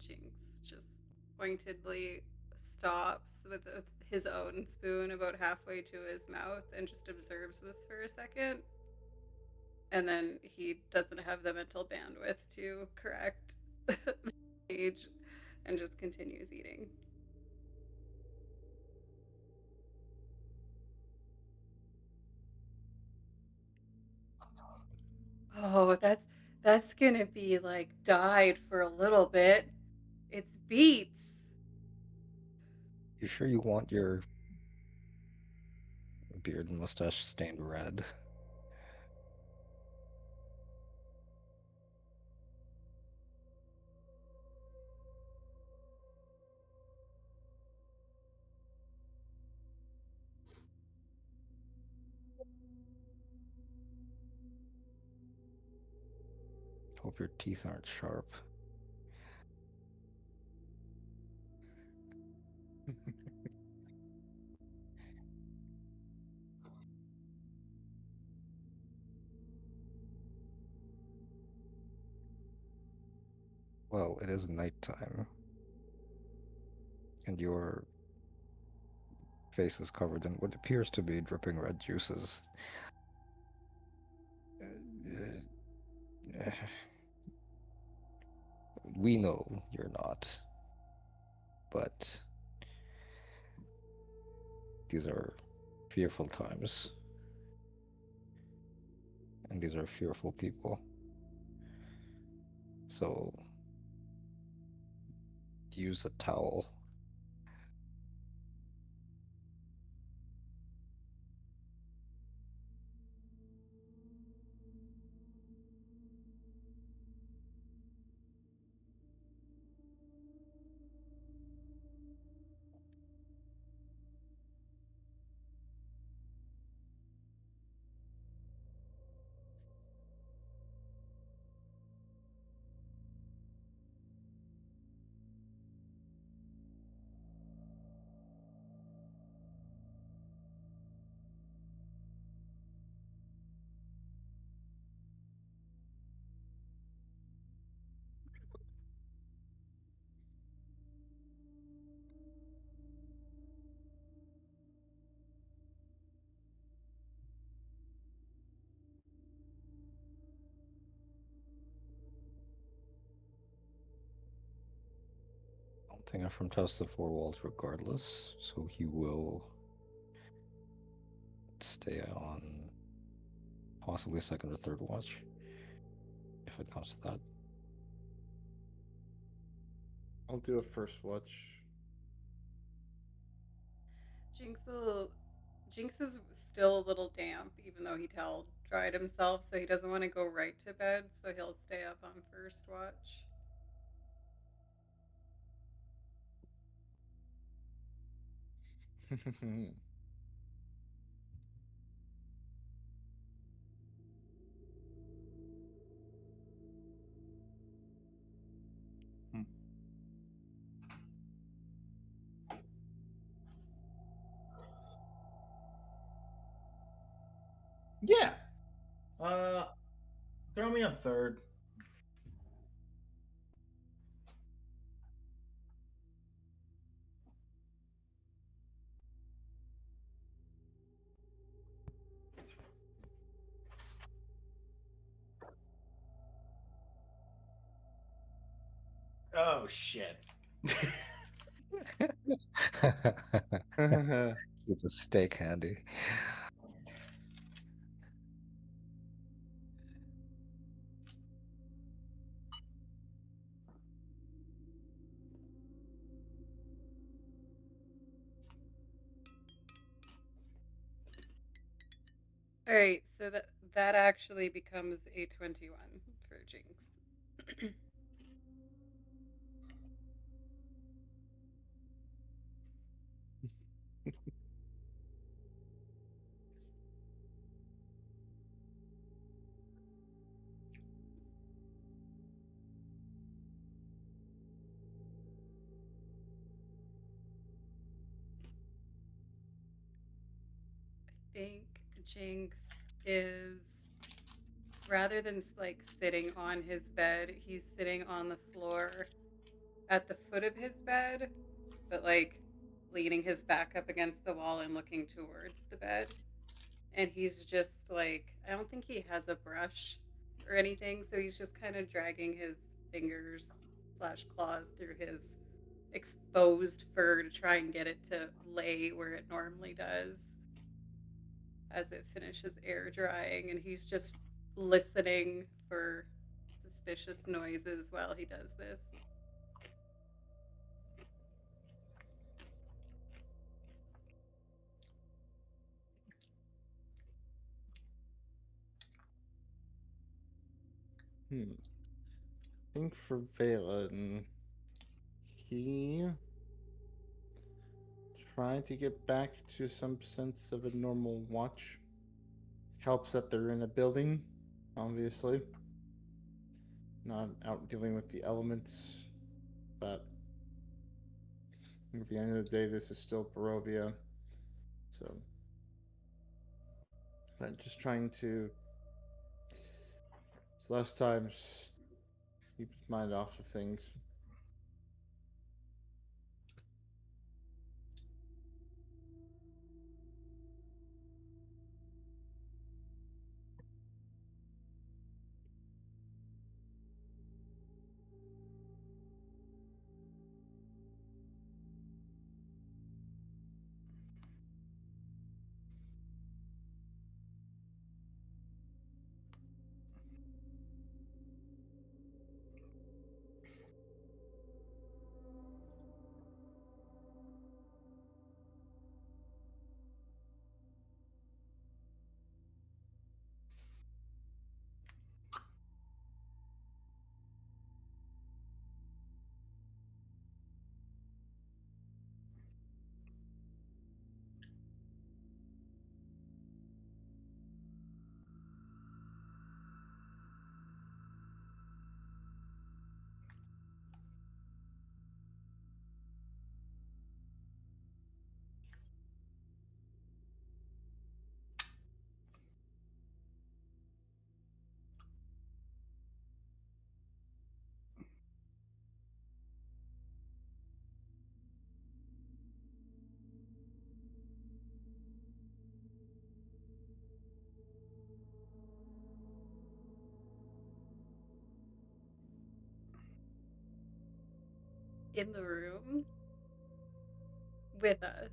Jinx just pointedly stops with his own spoon about halfway to his mouth and just observes this for a second. And then he doesn't have the mental bandwidth to correct the age and just continues eating. Oh, that's gonna be like dyed for a little bit. It's beets. You sure you want your beard and mustache stained red? Hope your teeth aren't sharp. Well, it is nighttime, and your face is covered in what appears to be dripping red juices. We know you're not, but these are fearful times, and these are fearful people. So use a towel. think Ephraim tests the four walls regardless, so he will stay on possibly second or third watch, if it comes to that. I'll do a first watch. Jinx will. Jinx is still a little damp, even though he towel dried himself, so he doesn't want to go right to bed, so he'll stay up on first watch. Yeah. Throw me on third. Oh shit. Keep a stake handy. All right, so that actually becomes a 21 for Jinx. I think Jinx is, rather than like sitting on his bed, he's sitting on the floor at the foot of his bed, but like leaning his back up against the wall and looking towards the bed. And he's just like, I don't think he has a brush or anything, so he's just kind of dragging his fingers slash claws through his exposed fur to try and get it to lay where it normally does as it finishes air drying. And he's just listening for suspicious noises while he does this. I think for Valen, he tried to get back to some sense of a normal watch. Helps that they're in a building, obviously. Not out dealing with the elements, but at the end of the day, this is still Barovia. So, but just trying to, last times, keep his mind off of things. in the room with us.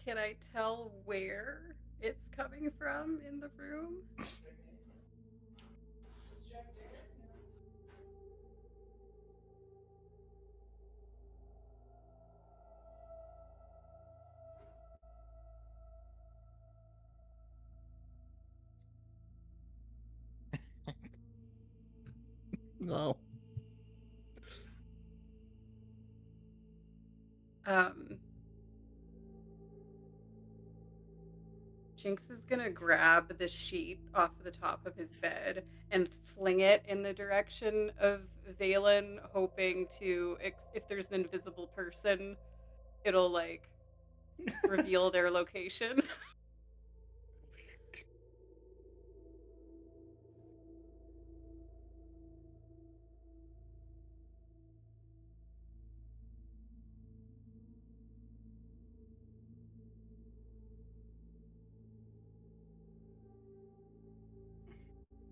Can I tell where it's coming from in the room? No. Um, Jinx is gonna grab the sheet off the top of his bed and fling it in the direction of Valen, hoping to, if there's an invisible person, it'll like reveal their location.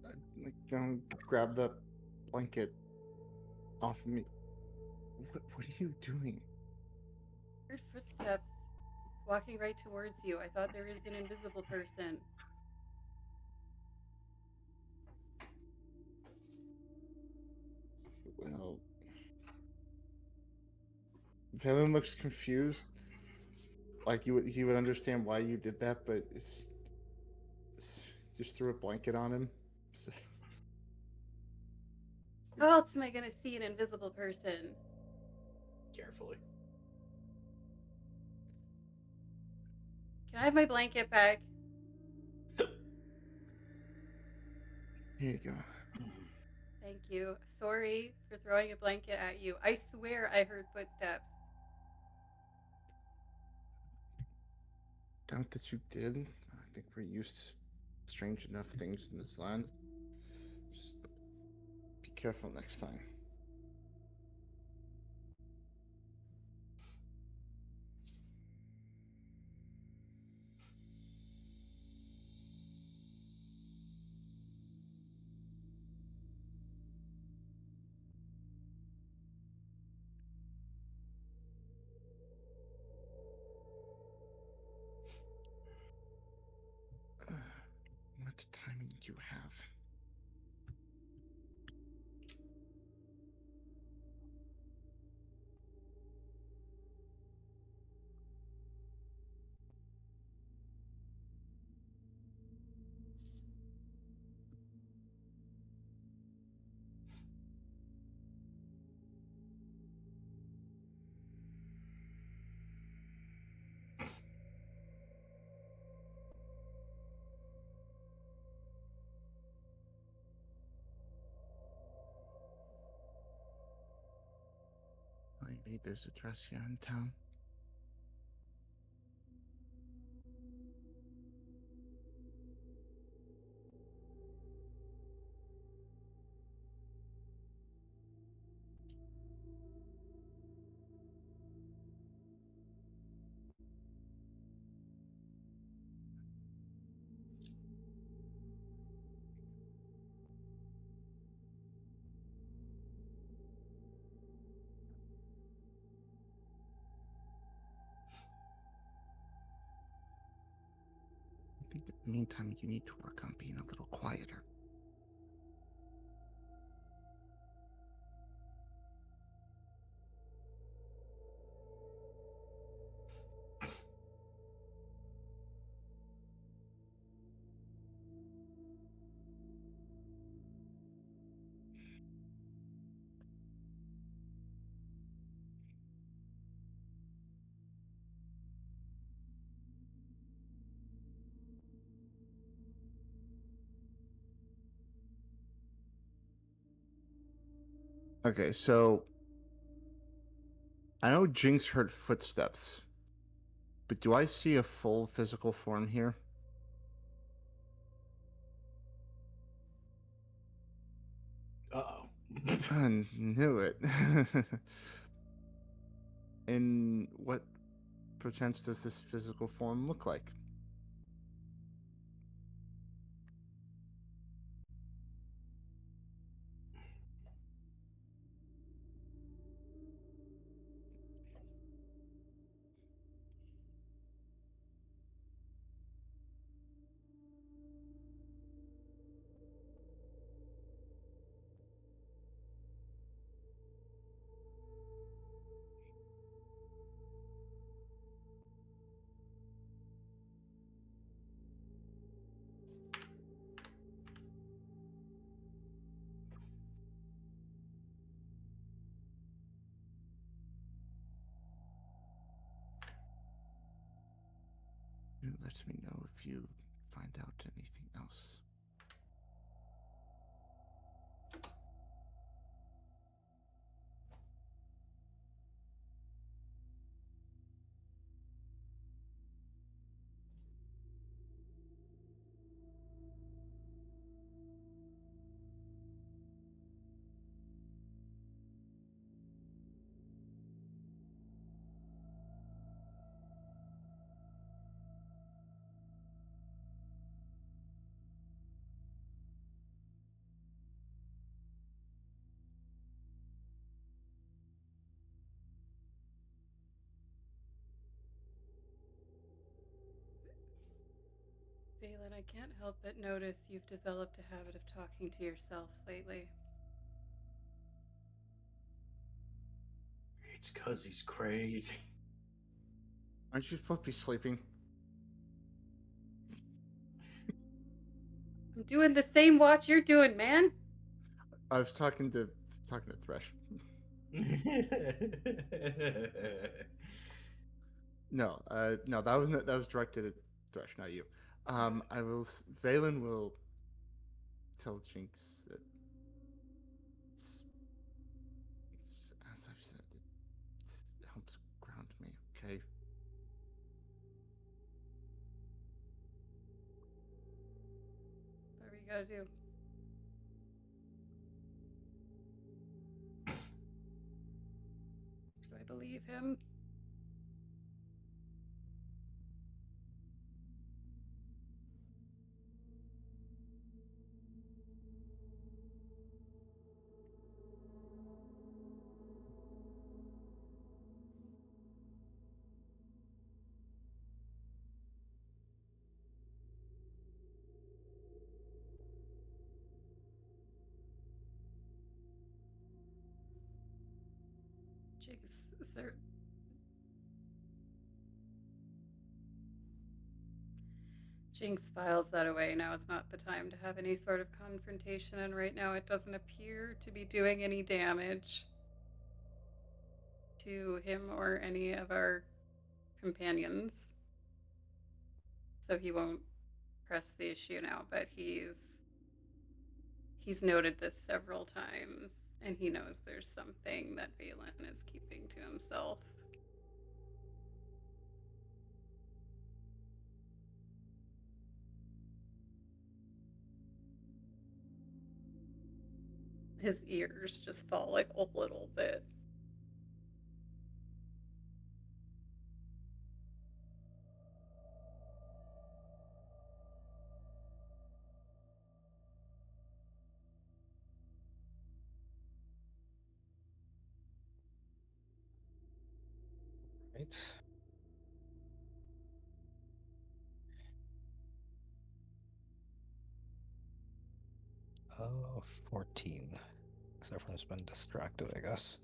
Like, grab the blanket off of me. What are you doing? Heard footsteps walking right towards you. I thought there was an invisible person. Well, Valen looks confused. Like he would understand why you did that, but it's just threw a blanket on him. So, How else am I gonna see an invisible person? Carefully. Can I have my blanket back? here you go. Thank you. Sorry for throwing a blanket at you. I swear I heard footsteps. Doubt that you did. I think we're used to strange enough things in this land. Just be careful next time. What timing you have? Maybe there's a dress here in town. I think in the meantime you need to work on being a little quieter. Okay, so I know Jinx heard footsteps, but do I see a full physical form here? Uh-oh. I knew it. And what pretense does this physical form look like? let me know if you find out anything else. Valen, I can't help but notice you've developed a habit of talking to yourself lately. It's because he's crazy. Aren't you supposed to be sleeping? I'm doing the same watch you're doing, man. I was talking to Thresh. No, no, that was directed at Thresh, not you. I will. Valen will tell Jinx that it's as I've said, it helps ground me. Okay. Whatever you gotta do. Do I believe him? Jinx, sir. Jinx files that away. Now it's not the time to have any sort of confrontation, and right now it doesn't appear to be doing any damage to him or any of our companions. So he won't press the issue now, but he's noted this several times, and he knows there's something that Valen is keeping to himself. His ears just fall like a little bit. Right. Oh, 14. Because everyone's been distracted, I guess.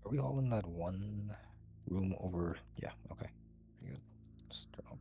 Are we all in that one room over? Yeah, okay. Very good. Let's drop.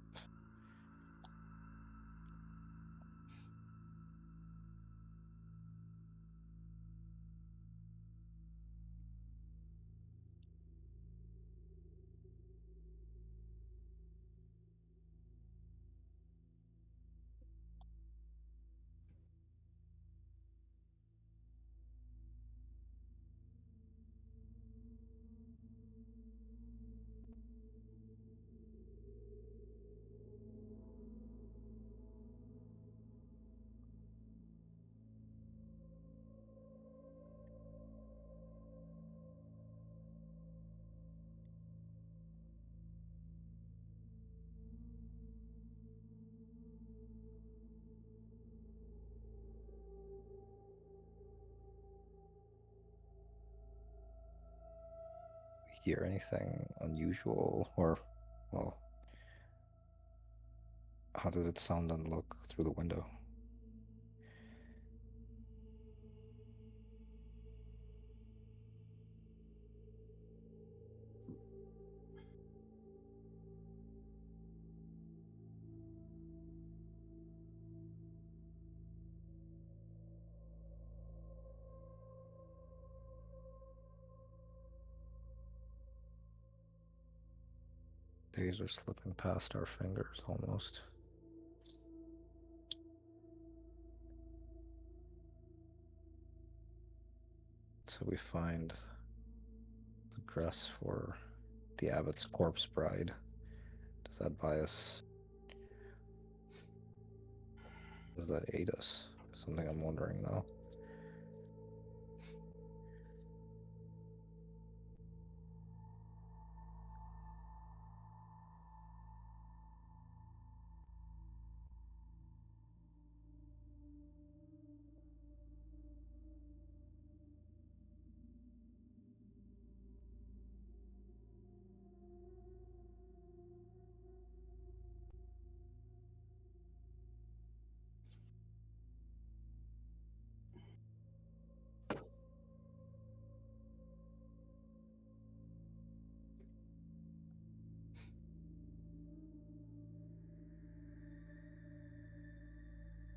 Hear anything unusual or, well, How did it sound and look through the window? Days are slipping past our fingers almost. So we find the dress for the abbot's corpse bride. Does that buy us? Does that aid us? Something I'm wondering now.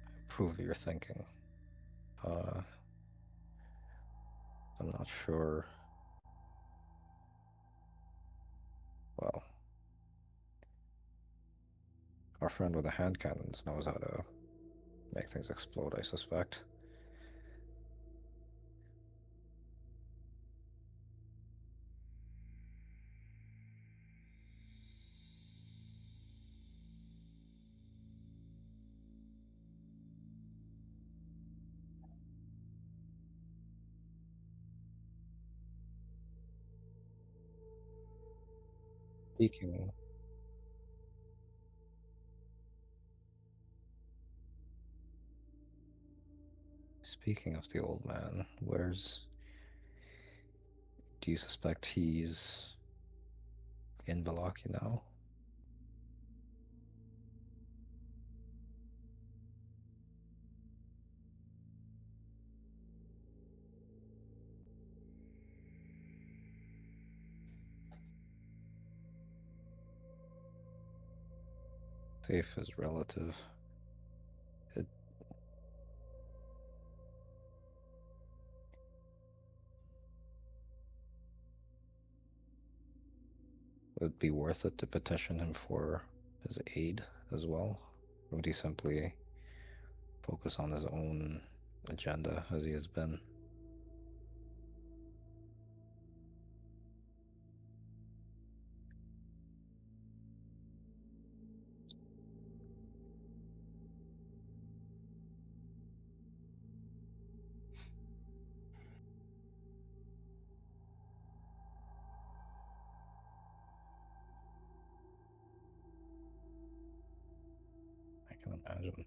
I approve of your thinking. I'm not sure. Well, our friend with the hand cannons knows how to make things explode, I suspect. Speaking Speaking of the old man, do you suspect he's in Balaki now? Safe is relative. It would be worth it to petition him for his aid as well? Or would he simply focus on his own agenda as he has been? I can imagine.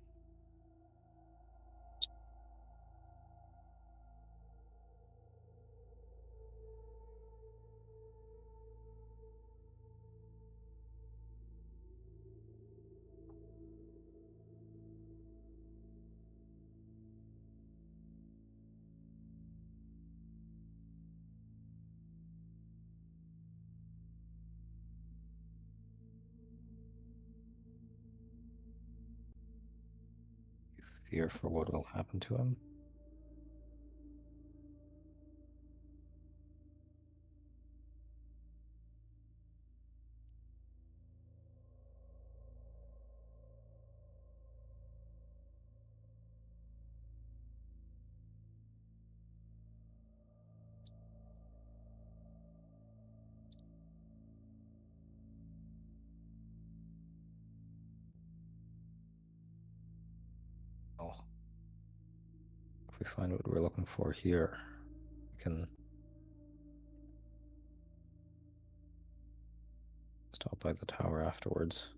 You fear for what will happen to him? Well, if we find what we're looking for here, we can stop by the tower afterwards.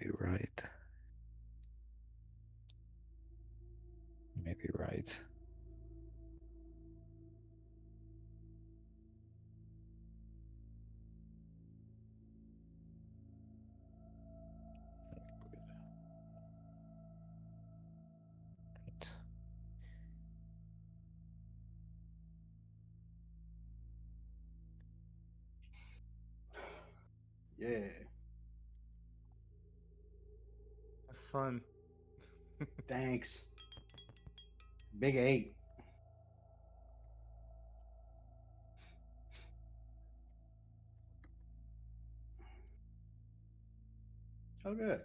Maybe right. Maybe right. Yeah. Have fun. Thanks. Big 8. Oh, good.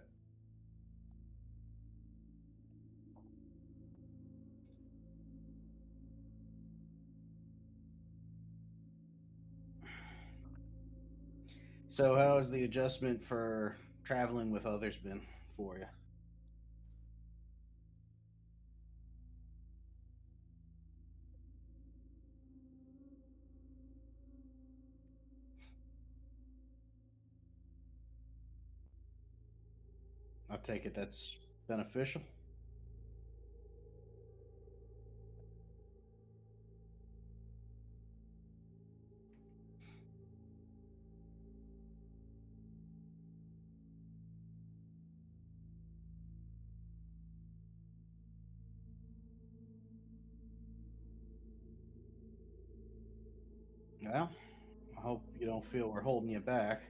So, how has the adjustment for traveling with others been for you? I take it that's beneficial. Well, I hope you don't feel we're holding you back.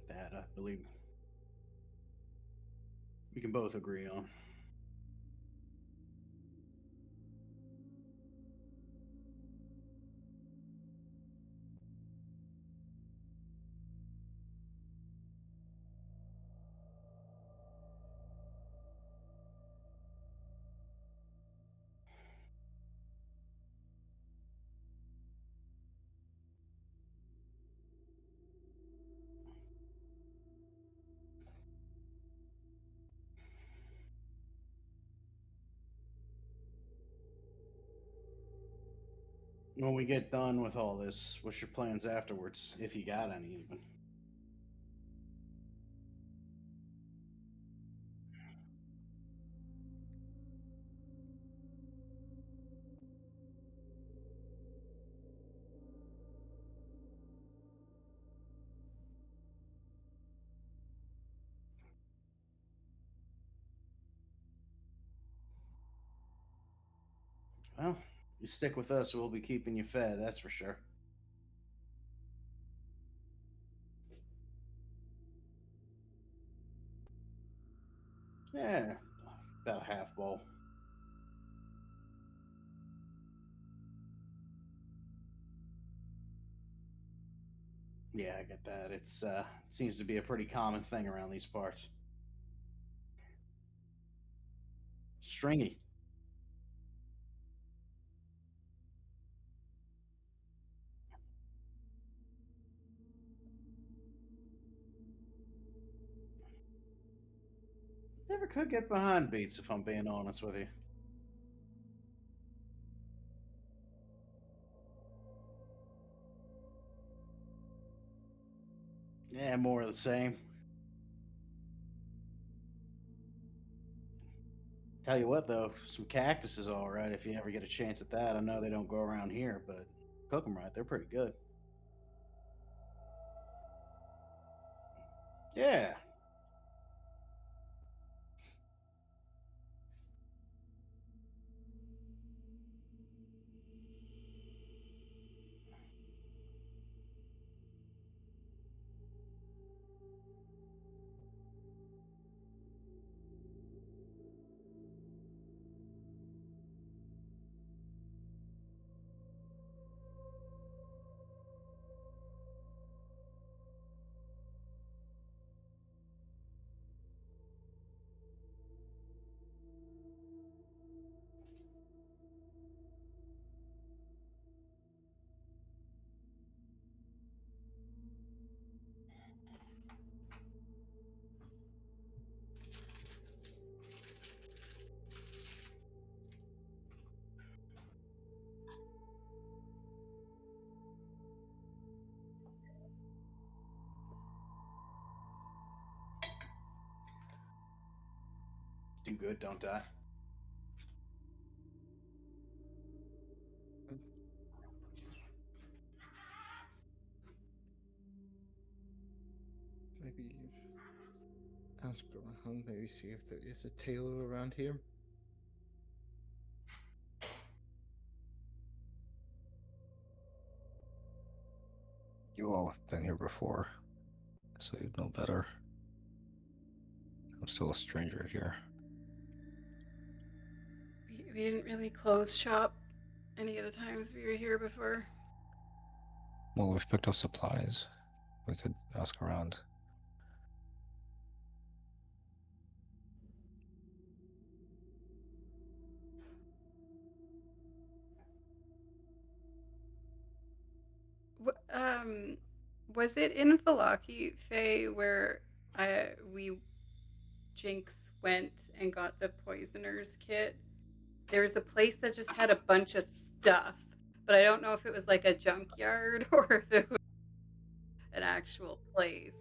That I believe we can both agree on. When we get done with all this, what's your plans afterwards, if you got any even? Well, you stick with us, we'll be keeping you fed, that's for sure. Yeah, about a half bowl. Yeah, I get that. It's seems to be a pretty common thing around these parts. Stringy. Never could get behind beats if I'm being honest with you. Yeah, more of the same. Tell you what though, some cactus is all right if you ever get a chance at that. I know they don't go around here, but cook them right, they're pretty good. Yeah. Do good, don't die. Maybe ask around, maybe see if there is a tailor around here. You all have been here before, so you'd know better. I'm still a stranger here. We didn't really close shop any of the times we were here before. Well, we've picked up supplies. We could ask around. Was it in Falaki, Faye, where we Jinx went and got the poisoner's kit? There was a place that just had a bunch of stuff, but I don't know if it was like a junkyard or if it was an actual place.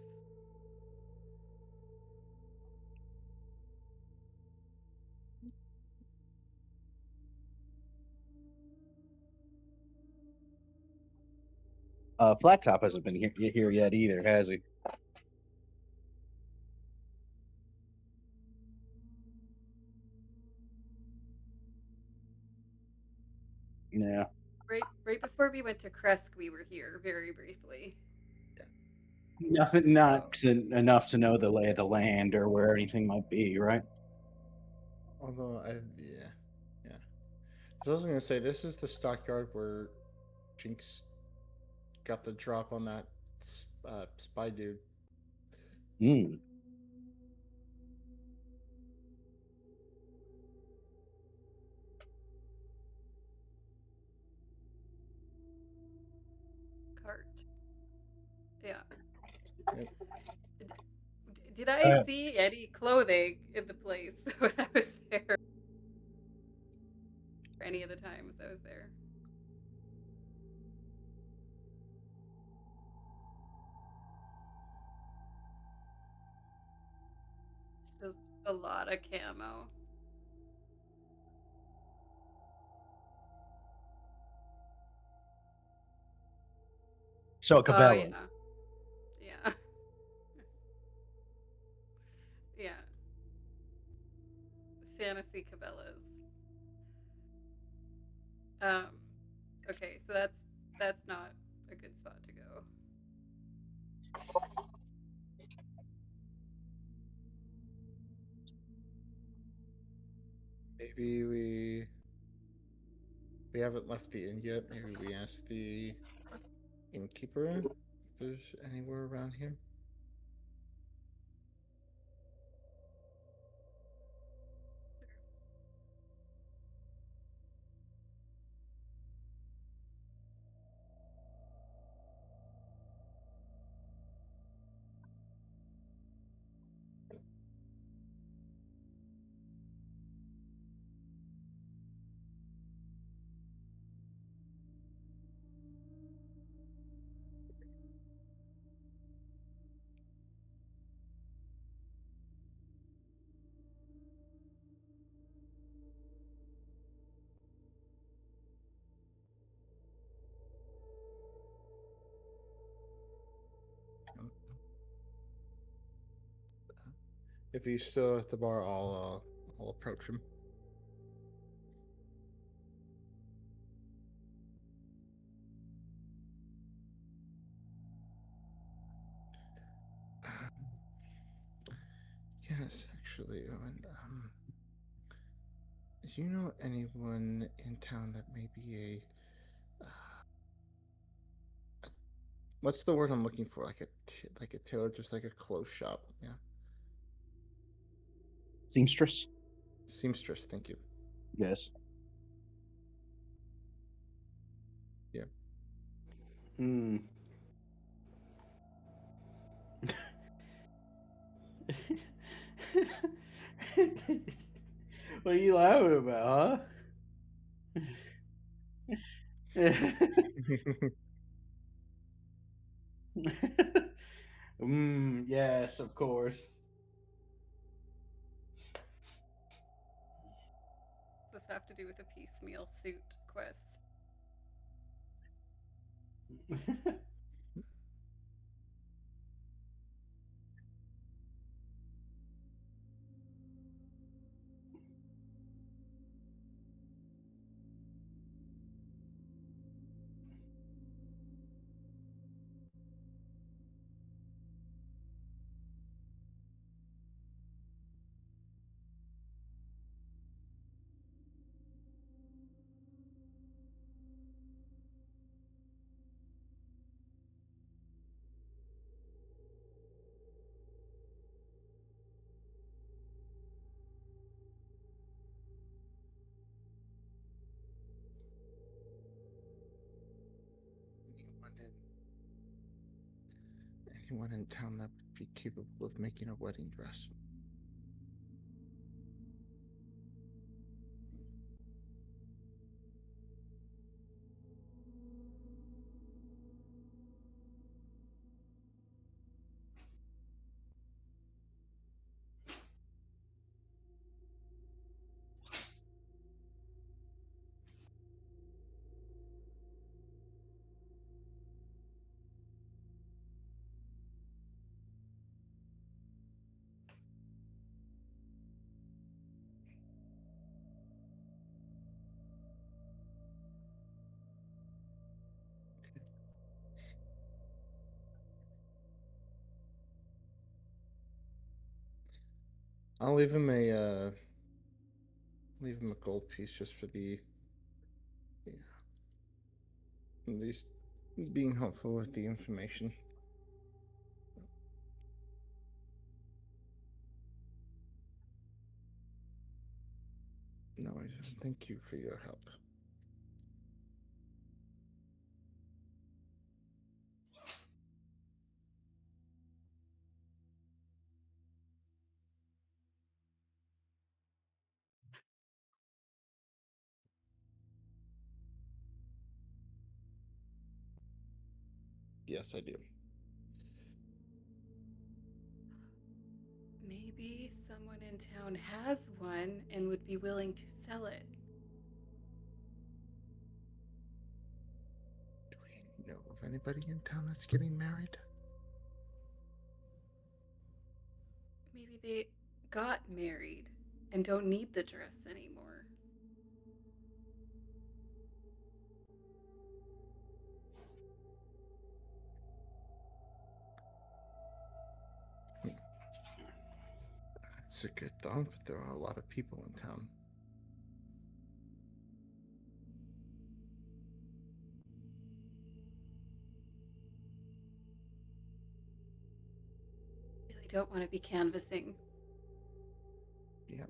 Flat Top hasn't been here yet either, has he? Yeah. Right before we went to Kresk, we were here very briefly. Nothing, not enough to know the lay of the land or where anything might be, right? Although yeah. So I was gonna say this is the stockyard where Jinx got the drop on that spy dude. Hmm. Cart. Yeah. Yep. Did I see any clothing in the place when I was there? Any of the times I was there? Just a lot of camo. So Oh Cabela's. yeah. Yeah. Fantasy Cabela's. Okay, so that's not a good spot to go. Maybe we haven't left the inn yet. Maybe we ask the innkeeper if there's anywhere around here. If he's still at the bar, I'll approach him. Yes, actually, Owen. Do you know anyone in town that may be what's the word I'm looking for? Like a tailor, just like a clothes shop. Yeah, Seamstress? seamstress. Thank you. Yes. Yeah. Hmm. What are you laughing about, huh? Yes, of course. have to do with a piecemeal suit quest. Anyone in town that would be capable of making a wedding dress? I'll leave him a gold piece just for the yeah, at least being helpful with the information. No, I thank you for your help. Yes, I do. Maybe someone in town has one and would be willing to sell it. Do we know of anybody in town that's getting married? Maybe they got married and don't need the dress anymore. It's a good thought, but there are a lot of people in town. Really don't want to be canvassing. Yep.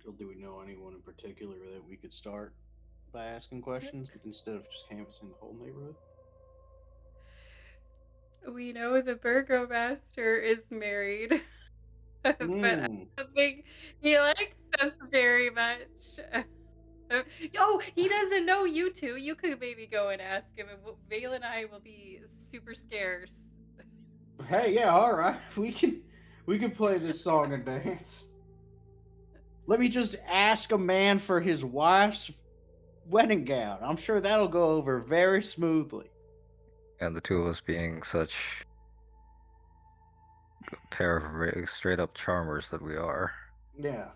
Do we know anyone in particular that we could start by asking questions instead of just canvassing the whole neighborhood? We know the burgomaster is married, but I Hmm. don't think he likes us very much. Oh, he doesn't know you two. You could maybe go and ask him, and Vale and I will be super scarce. Hey, yeah, all right. We can play this song and dance. Let me just ask a man for his wife's wedding gown. I'm sure that'll go over very smoothly. And the two of us being such a pair of straight up charmers that we are. Yeah.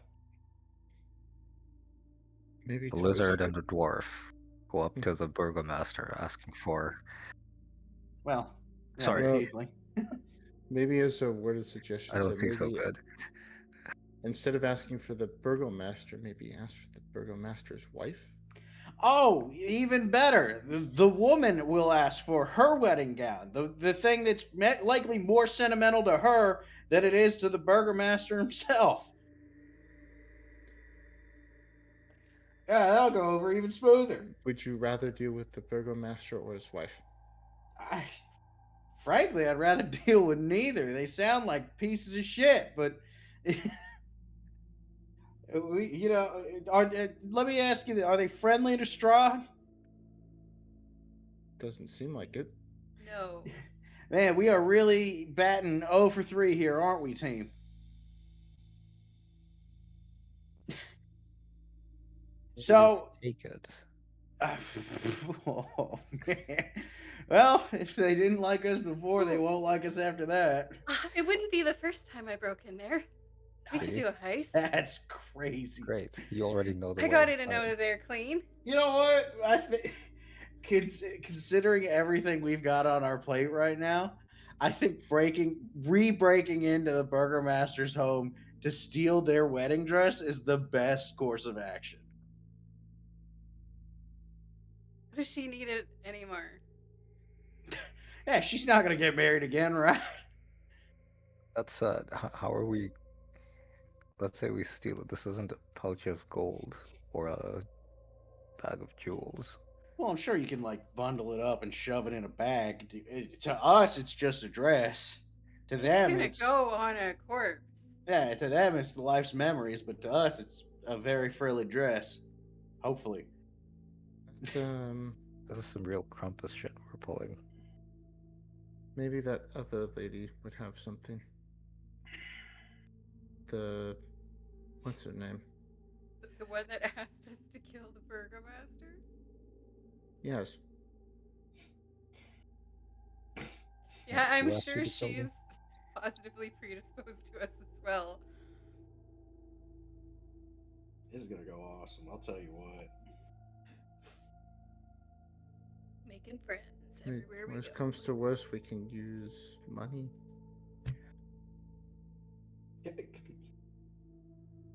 Maybe The to lizard whisper. and the dwarf go up to the burgomaster asking for. Well, yeah, the Sorry, Well, tiefling. maybe as a word of I suggestion, don't said see so maybe good. instead of asking for the burgomaster, maybe ask for the burgomaster's wife. Oh, even better. The woman will ask for her wedding gown. The thing that's likely more sentimental to her than it is to the burgomaster himself. Yeah, that'll go over even smoother. Would you rather deal with the burgomaster or his wife? I, frankly, I'd rather deal with neither. They sound like pieces of shit, but we, are. Let me ask you: are they friendly to Strahd? Doesn't seem like it. No. Man, we are really batting 0 for 3 here, aren't we, team? Maybe just So, take it. uh, oh, man. Well, if they didn't like us before, they Oh, won't like us after that. it wouldn't be the first time I broke in there. We could See? do a heist. That's crazy. Great. You already know the I way got in and inside. out of there clean. You know what? I think, considering everything we've got on our plate right now, I think re-breaking into the Burgermaster's home to steal their wedding dress is the best course of action. What does she need it anymore? Yeah, she's not gonna get married again, right? That's how are we? Let's say we steal it. This isn't a pouch of gold or a bag of jewels. Well, I'm sure you can like bundle it up and shove it in a bag. To us, it's just a dress. To It's them, gonna it's go on a corpse. yeah. To them, it's the life's memories, but to us, it's a very frilly dress. Hopefully, But, This is some real Krampus shit we're pulling. maybe that other lady would have something. The what's her name? The one that asked us to kill the Burgomaster? Yes, Yeah, I'm Who asked you sure to kill them? she's positively predisposed to us as well. this is gonna go awesome. I'll tell you what. Making friends everywhere we worst go. comes to worst, we can use money.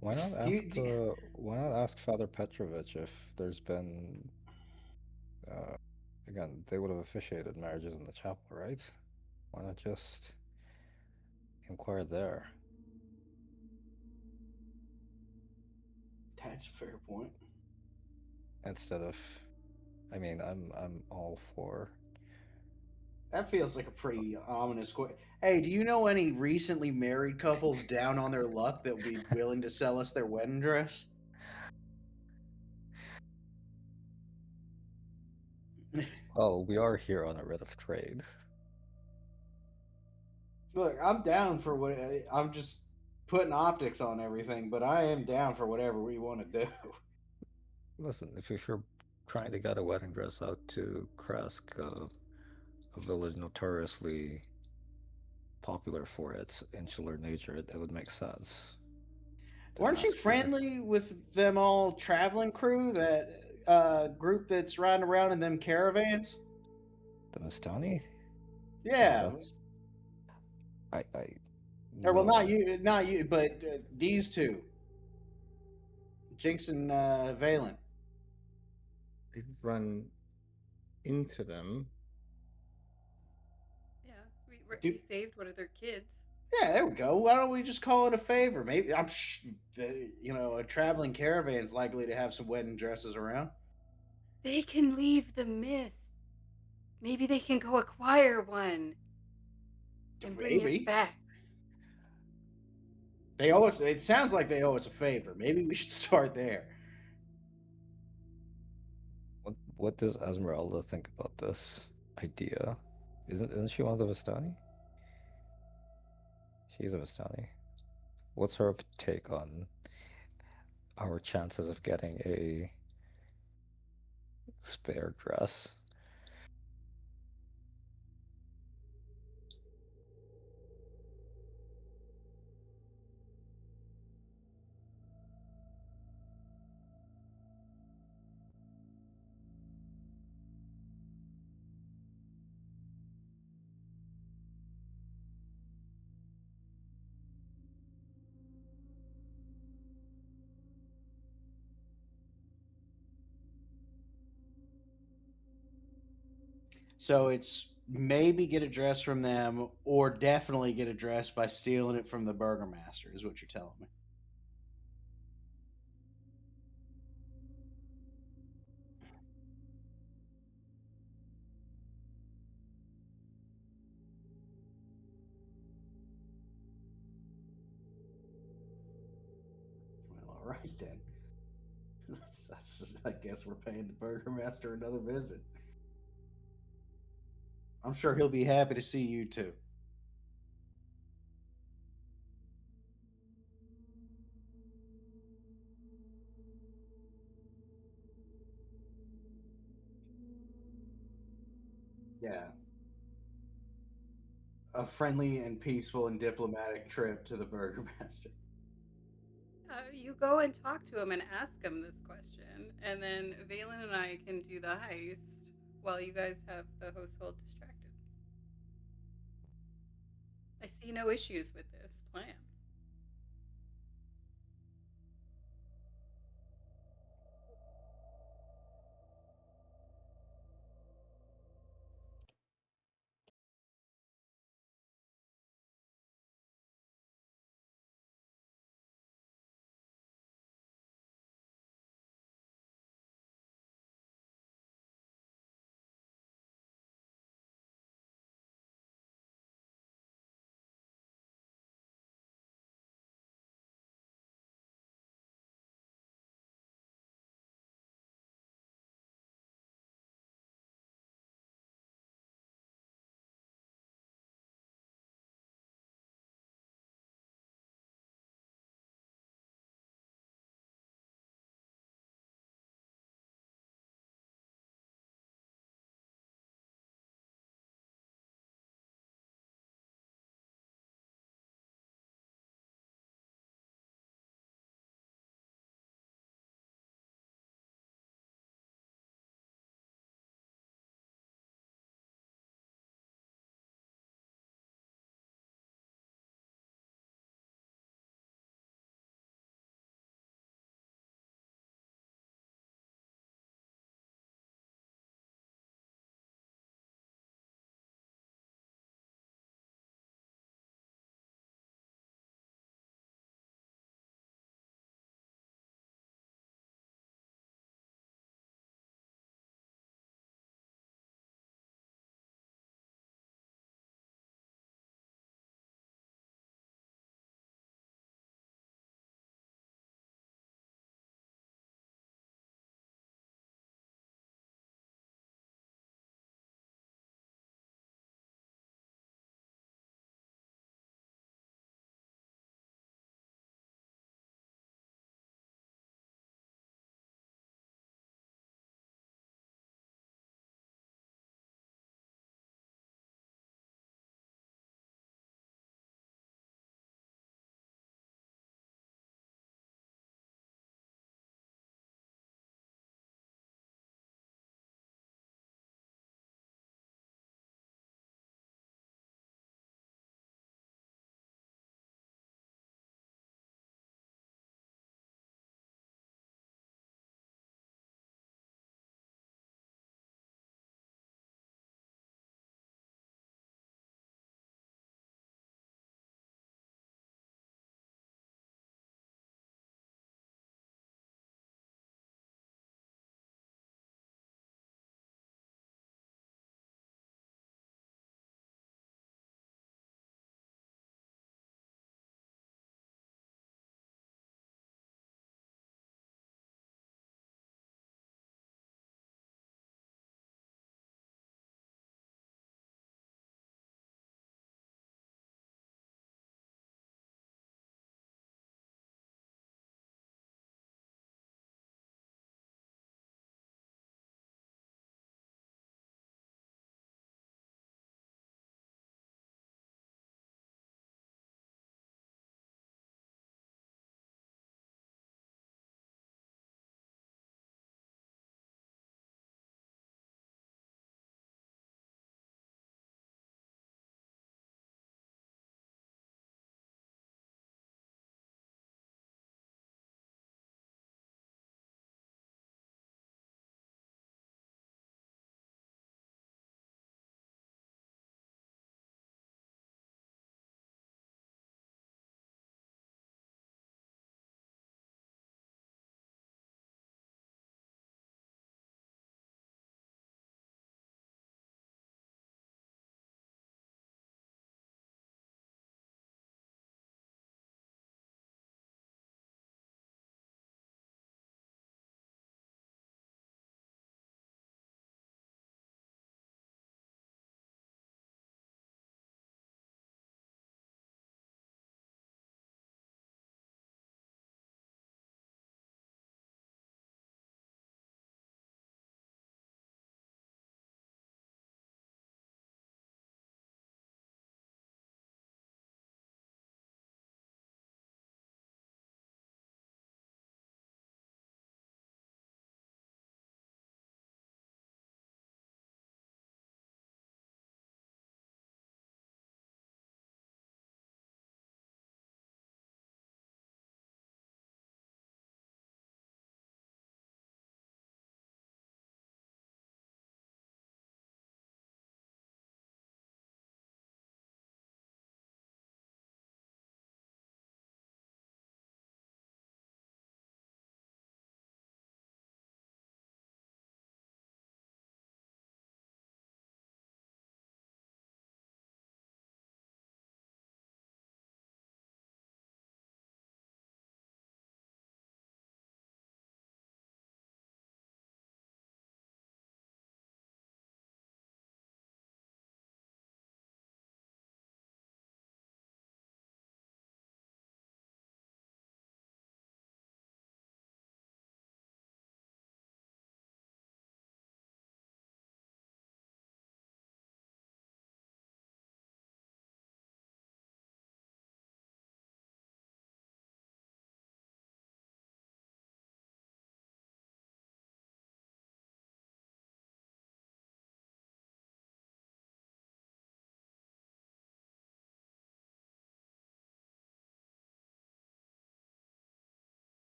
Why not Do ask you, do, the Why not ask Father Petrovich if there's been uh again, they would have officiated marriages in the chapel, right? Why not just inquire there that's a fair point. instead of I mean, I'm all for That feels like a pretty ominous question. Hey, do you know any recently married couples down on their luck that would be willing to sell us their wedding dress? well, we are here on a writ of trade. Look, I'm down for what I'm just putting optics on everything, but I am down for whatever we want to do. Listen, if you're trying to get a wedding dress out to Kresk, a village notoriously popular for its insular nature, it would make sense to Weren't you ask here. friendly with them all traveling crew, that group that's riding around in them caravans? The Mistani? No, Yeah. that's I Or well, no. not you, but these two, Jinx and Valen. We've run into them. Yeah, Do, we saved one of their kids. yeah, there we go. Why don't we just call it a favor? Maybe a traveling caravan's likely to have some wedding dresses around. They can leave the mist. Maybe they can go acquire one and bring it Maybe back. they owe us. It sounds like they owe us a favor. Maybe we should start there. What does Esmeralda think about this idea? Isn't she one of the Vistani? She's a Vistani. What's her take on our chances of getting a spare dress? So it's maybe get a dress from them, or definitely get a dress by stealing it from the Burgermaster. Is what you're telling me. Well, all right then. I guess we're paying the Burgermaster another visit. I'm sure he'll be happy to see you too. a friendly and peaceful and diplomatic trip to the Burgermaster. You go and talk to him and ask him this question, and then Valen and I can do the heist while you guys have the household distracted. I see no issues with this plan.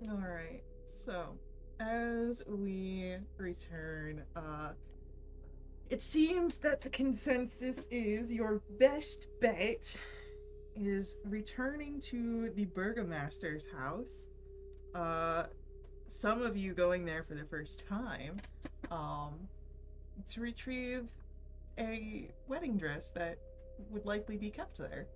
All right. So, as we return, it seems that the consensus is your best bet is returning to the burgomaster's house. Uh, some of you going there for the first time, um, to retrieve a wedding dress that would likely be kept there.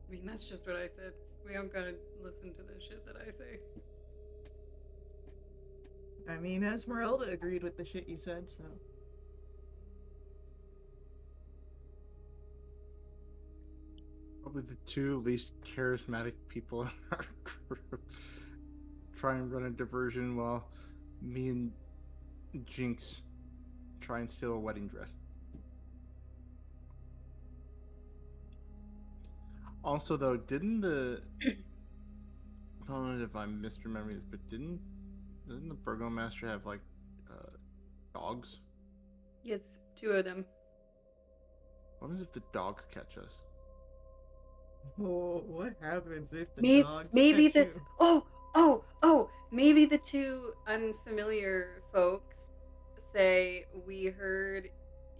I mean, that's just what I said. We don't gotta listen to the shit that I say. I mean, Esmeralda agreed with the shit you said, so. Probably the two least charismatic people in our group. Try and run a diversion while me and Jinx try and steal a wedding dress. Also, though, didn't the I don't know if I'm misremembering this, but didn't the burgomaster have like dogs? Yes, two of them. What happens if the dogs catch us? Oh, what happens if the Maybe, dogs maybe catch the you? maybe the two unfamiliar folks say we heard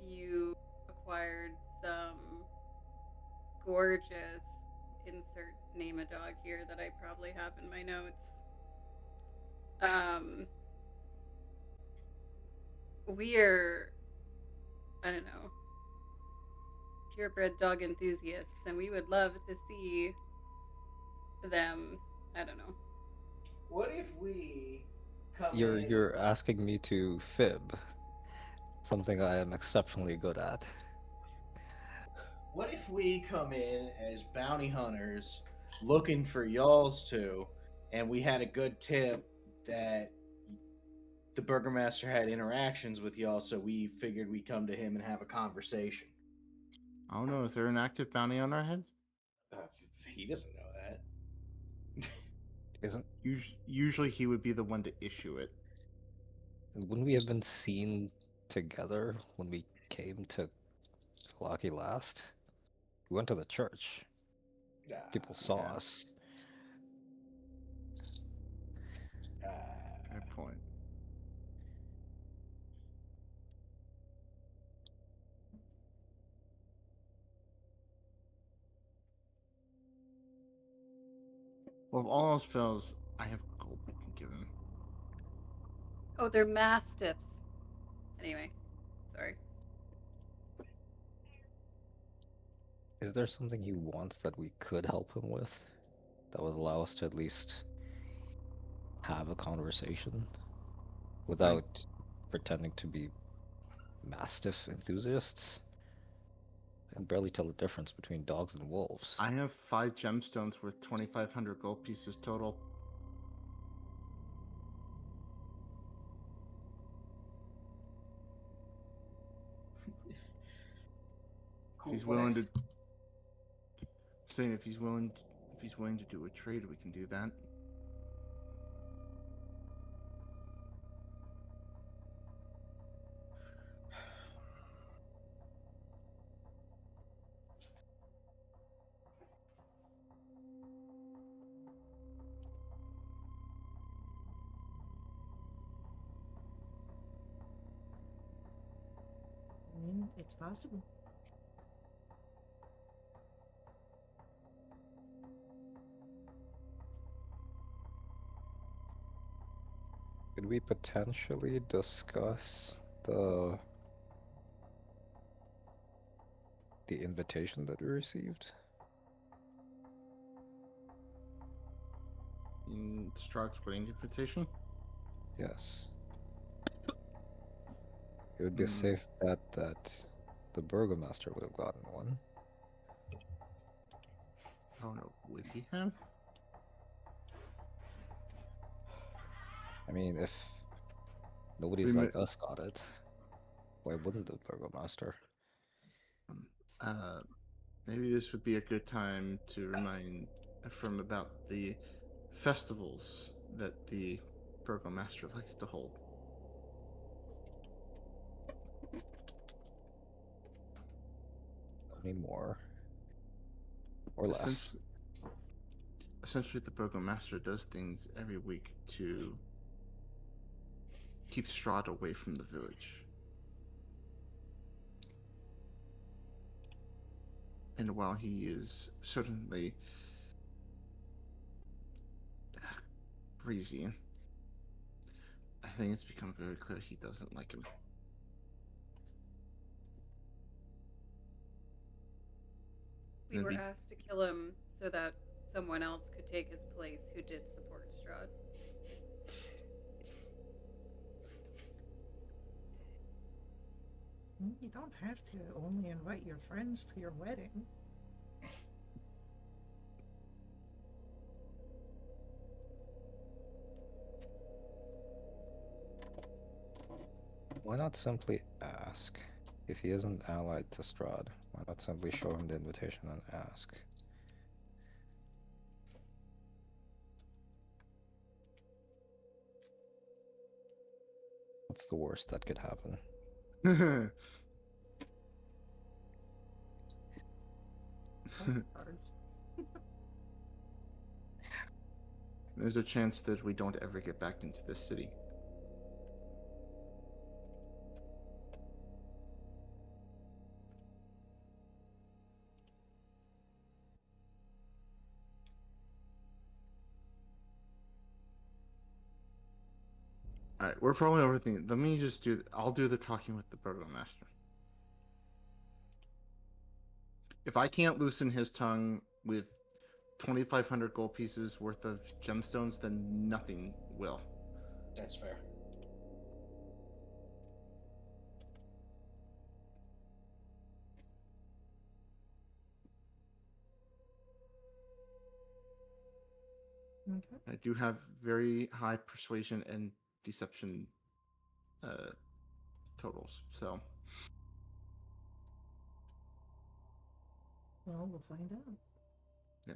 you acquired some gorgeous insert name a dog here that I probably have in my notes. Um, we're I don't know purebred dog enthusiasts, and we would love to see them. I don't know. What if we come You're in? you're asking me to fib, something I am exceptionally good at. What if we come in as bounty hunters looking for y'all's two, and we had a good tip that the burgomaster had interactions with y'all, so we figured we'd come to him and have a conversation. I don't know. Is there an active bounty on our heads? Uh, he doesn't know that. Isn't Usually, he would be the one to issue it. wouldn't we have been seen together when we came to Lucky last? We went to the church. People saw Yeah. us. Fair point. Well, if all else fails, I have gold we can give him. Oh, they're mastiffs. Anyway, sorry. Is there something he wants that we could help him with that would allow us to at least have a conversation without pretending to be mastiff enthusiasts? I can barely tell the difference between dogs and wolves. I have 5 gemstones worth 2,500 gold pieces total. Cool. If he's willing to, saying if he's willing to do a trade, we can do that. I mean, it's possible. Could we potentially discuss the invitation that we received? In Strahd's wedding invitation? Yes. It would be a Hmm. safe bet that the burgomaster would have gotten one. I don't know. Would he have? I mean, if nobody's like us got it, why wouldn't the burgomaster? Uh, maybe this would be a good time to remind Ephraim about the festivals that the burgomaster likes to hold. 20 more or less. Essentially, the burgomaster does things every week to keep Strahd away from the village. And while he is certainly breezy, I think it's become very clear he doesn't like him. We And were if he asked to kill him so that someone else could take his place who did support Strahd. You don't have to only invite your friends to your wedding. Why not simply ask? If he isn't allied to Strahd, why not simply show him the invitation and ask? What's the worst that could happen? Postcards. There's a chance that we don't ever get back into this city. All right, we're probably overthinking. Let me just do. I'll do the talking with the burgomaster. If I can't loosen his tongue with 2,500 gold pieces worth of gemstones, then nothing will. That's fair. Okay. I do have very high persuasion and deception totals, so Well, we'll find out. yeah.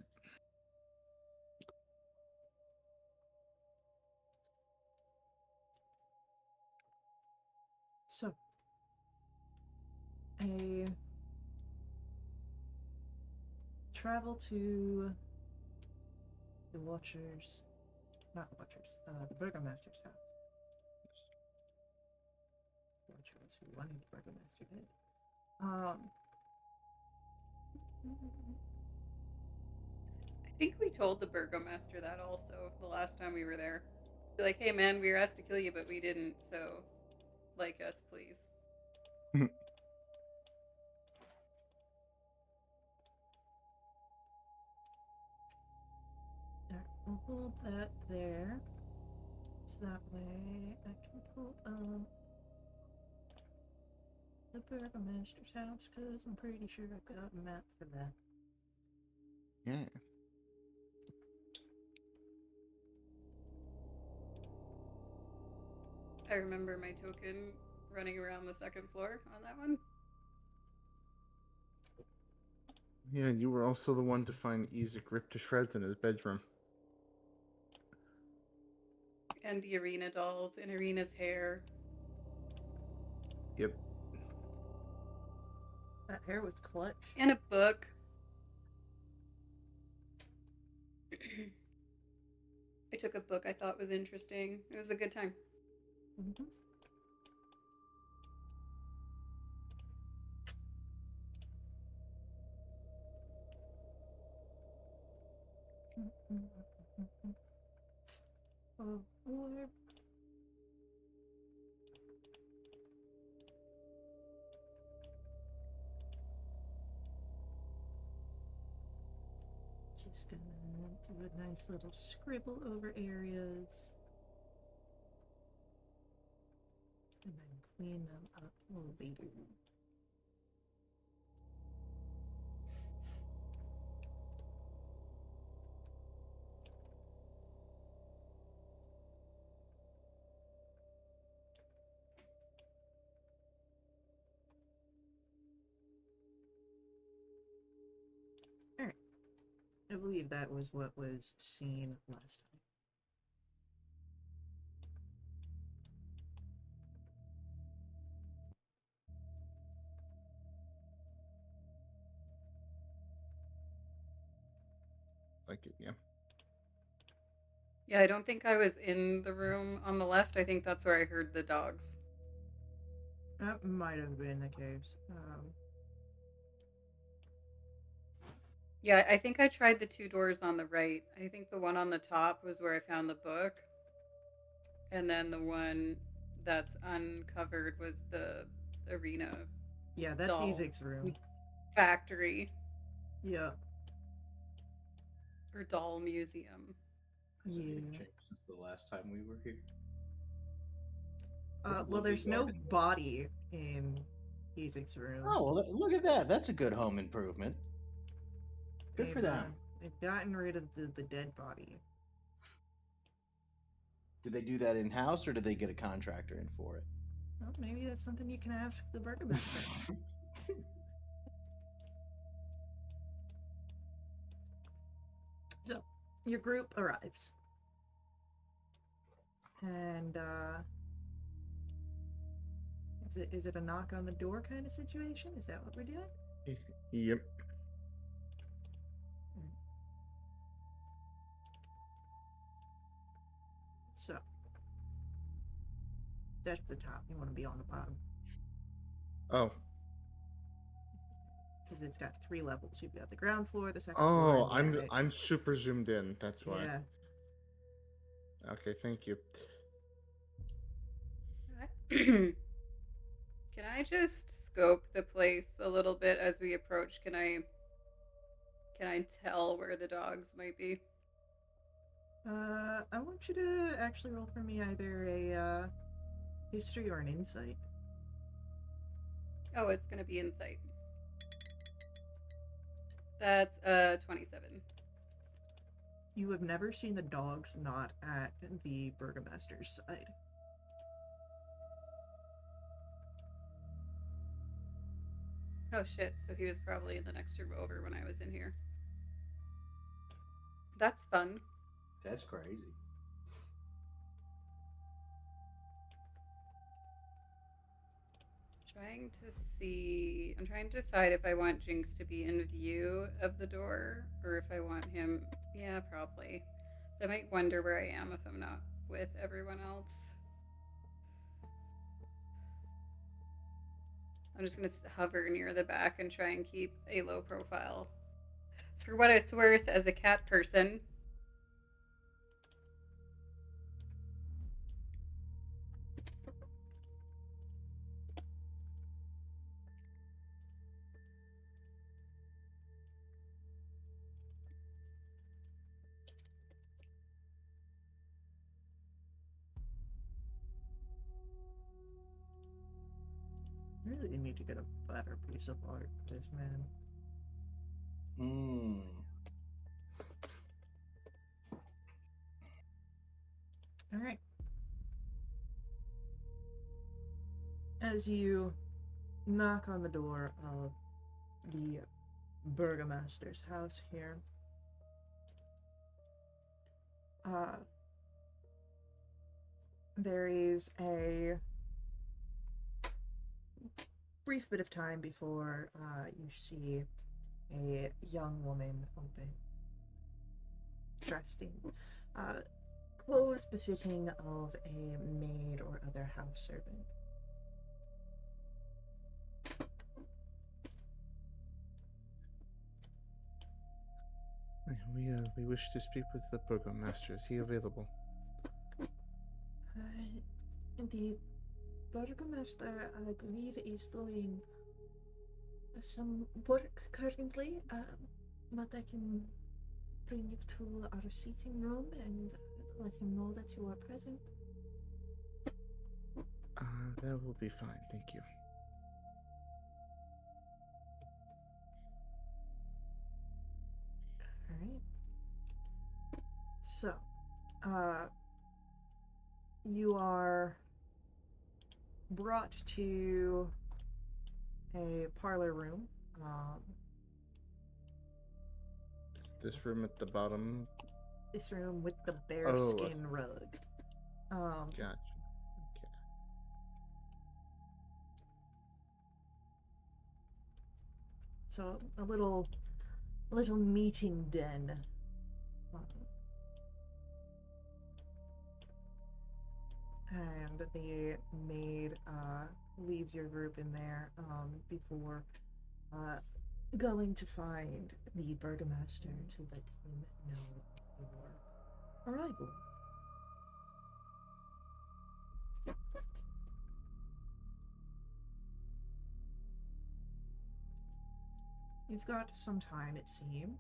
So, a travel to the Watchers, not the Watchers, the Burgomaster's house. Watchers who wanted the Burgomaster dead. I think we told the burgomaster that also the last time we were there. Like, hey man, we were asked to kill you, but we didn't, so like us, please. We'll hold that there. So that way I can pull up the Burgomaster's house, because I'm pretty sure I've got a map for that. Yeah. I remember my token running around the second floor on that one. Yeah, you were also the one to find Isaac ripped to shreds in his bedroom. And the arena dolls and Arena's hair. Yep. That hair was clutch. And a book. I took a book I thought was interesting. It was a good time. Mm-hmm. Oh, Lord. Just gonna do a nice little scribble over areas. And then clean them up later. Alright. I believe that was what was seen last time. like it. Yeah. Yeah, I don't think I was in the room on the left. I think that's where I heard the dogs. That might have been the case. Yeah, I think I tried the two doors on the right. I think the one on the top was where I found the book. And then the one that's uncovered was the arena Yeah, that's doll Ezek's room. factory Yeah. or doll museum. Has anything Yeah. changed since the last time we were here? Well, Lovely there's no garden. body in Ezek's room. Oh, well, look at that. That's a good home improvement. Good for them. They've gotten rid of the dead body. Did they do that in house or did they get a contractor in for it? Well, maybe that's something you can ask the burgomaster. So, your group arrives. And, is it a knock on the door kind of situation? Is that what we're doing? Yep. So, that's the top. You want to be on the bottom. Oh. Because it's got 3 levels. You've got the ground floor, the second floor, Oh, and the attic. I'm super zoomed in. That's why. Yeah. Okay, thank you. Can I just scope the place a little bit as we approach? Can I tell where the dogs might be? I want you to actually roll for me either a history or an insight. Oh, it's gonna be insight. That's 27. You have never seen the dogs not at the burgomaster's side. Oh shit, so he was probably in the next room over when I was in here. That's fun. That's crazy. I'm trying to decide if I want Jinx to be in view of the door or if I want him. Yeah, probably. They might wonder where I am if I'm not with everyone else. I'm just going to hover near the back and try and keep a low profile. For what it's worth, as a cat person, I really need to get a better piece of art for this man. Hmm. Alright. As you knock on the door of the burgomaster's house here, there is a brief bit of time before you see a young woman open, dressed in clothes befitting of a maid or other house servant. We wish to speak with the burgomaster. Is he available? The burgomaster, I believe, is doing some work currently, but I can bring you to our seating room and let him know that you are present. That will be fine. Thank you. Alright. So, you are brought to a parlor room. This room at the bottom. This room with the Oh, bearskin rug. Gotcha. Okay. So a little meeting den and the maid leaves your group in there before uh, going to find the burgomaster to let him know of your arrival. You've got some time, it seems.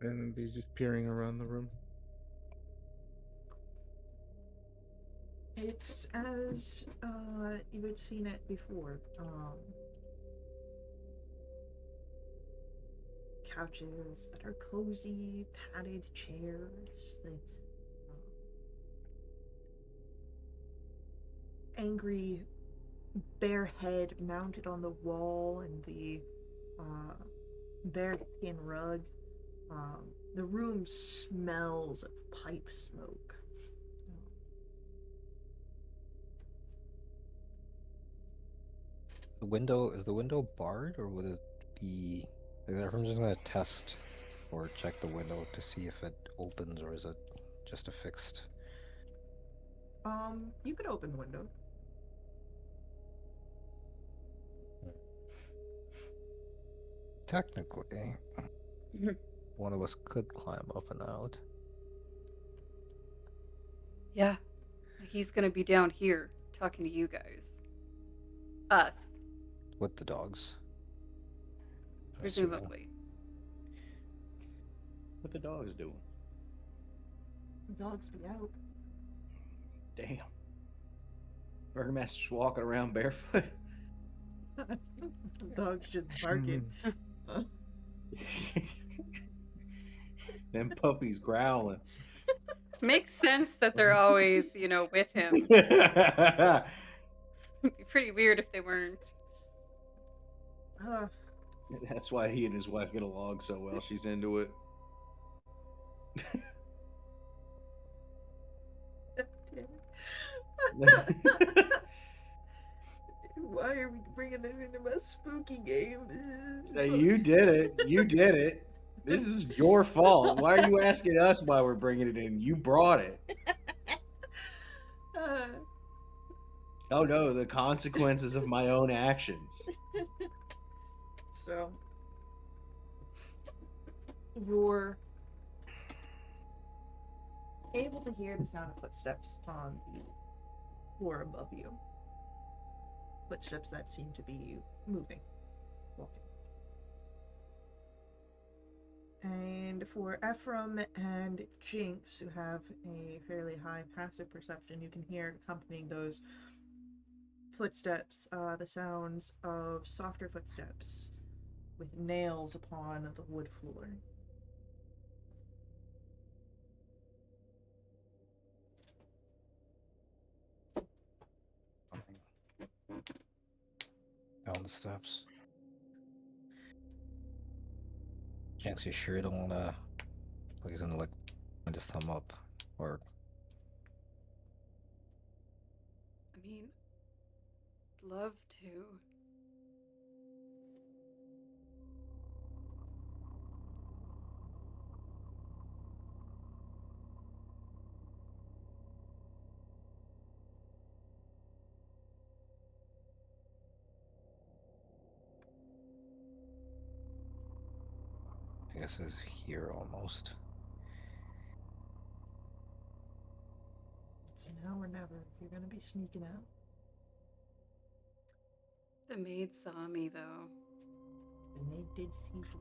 And be just peering around the room. It's as you had seen it before. Couches that are cozy, padded chairs that angry bear head mounted on the wall and the uh, bear skin rug. The room smells of pipe smoke. The window is the window barred, or would it be? Like, I'm just gonna test or check the window to see if it opens, or is it just a fixed? You could open the window. Technically, one of us could climb up and out. Yeah, he's gonna be down here talking to you guys. Us, With the dogs. I'm assuming. presumably. What the dog's doing? Dogs be out. Damn. Burgermaster's walking around barefoot. Dogs just barking. Them puppies growling. Makes sense that they're always, with him. It'd be pretty weird if they weren't. That's why he and his wife get along so well. She's into it. Why are we bringing this into my spooky game? Hey, you did it. You did it. This is your fault. Why are you asking us why we're bringing it in? You brought it. Oh no, the consequences of my own actions. So, you're able to hear the sound of footsteps on the floor above you. Footsteps that seem to be moving, walking. And for Ephraim and Jinx, who have a fairly high passive perception, you can hear accompanying those footsteps the sounds of softer footsteps with nails upon the wood floor. Down the steps. Jinx, you sure you don't wanna? Like he's gonna point his thumb up, or I mean, love to. I guess it's here almost. It's now or never if you're going to be sneaking out. The maid saw me though. And they did see you.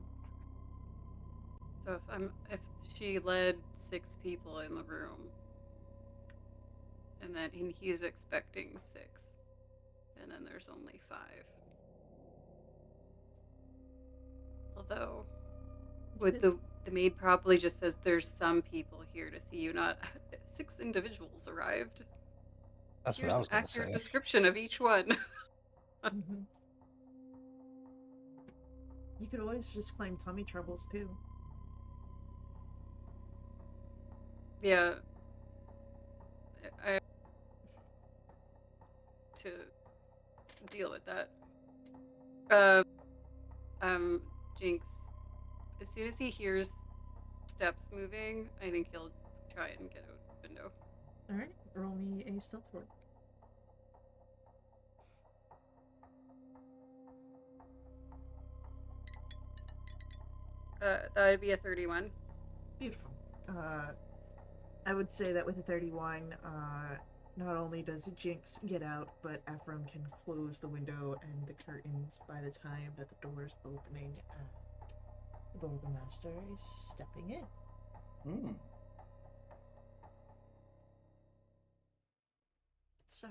So if she led 6 people in the room, and he's expecting 6, and then there's only 5. Although, would the maid probably just says there's some people here to see you, not 6 individuals arrived. That's Here's what I an was gonna accurate say. description of each one. Mm-hmm. You could always just claim tummy troubles too. Yeah, I to deal with that. Uh, Jinx, as soon as he hears steps moving, I think he'll try and get out the window. All right, roll me a stealth roll. That would be a 31. Beautiful. I would say that with a 31, not only does Jinx get out, but Ephraim can close the window and the curtains by the time that the door is opening and the Burgomaster is stepping in. Hmm. So,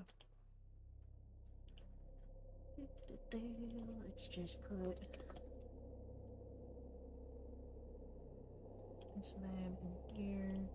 let's just put this man in here. And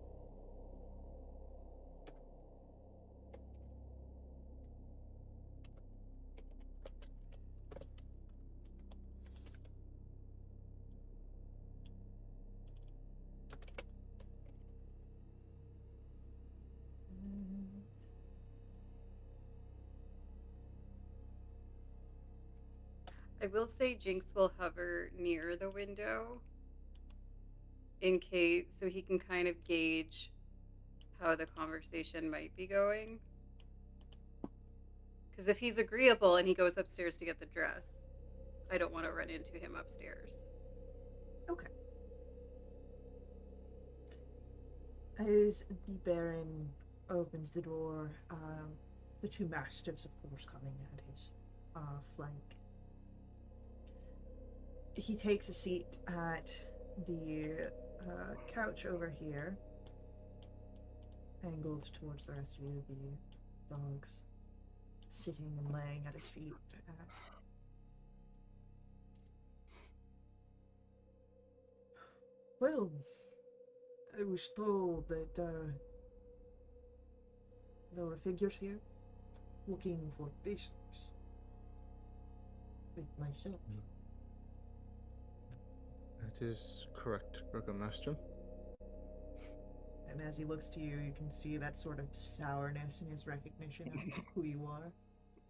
I will say Jinx will hover near the window in case, so he can kind of gauge how the conversation might be going. Because if he's agreeable and he goes upstairs to get the dress, I don't want to run into him upstairs. okay. As the Baron opens the door, the two mastiffs, of course, coming at his flank. He takes a seat at the couch over here, angled towards the rest of you, the dogs sitting and laying at his feet. Well, I was told that there were figures here looking for business with myself. That is correct, Burgomaster. And as he looks to you, you can see that sort of sourness in his recognition of who you are.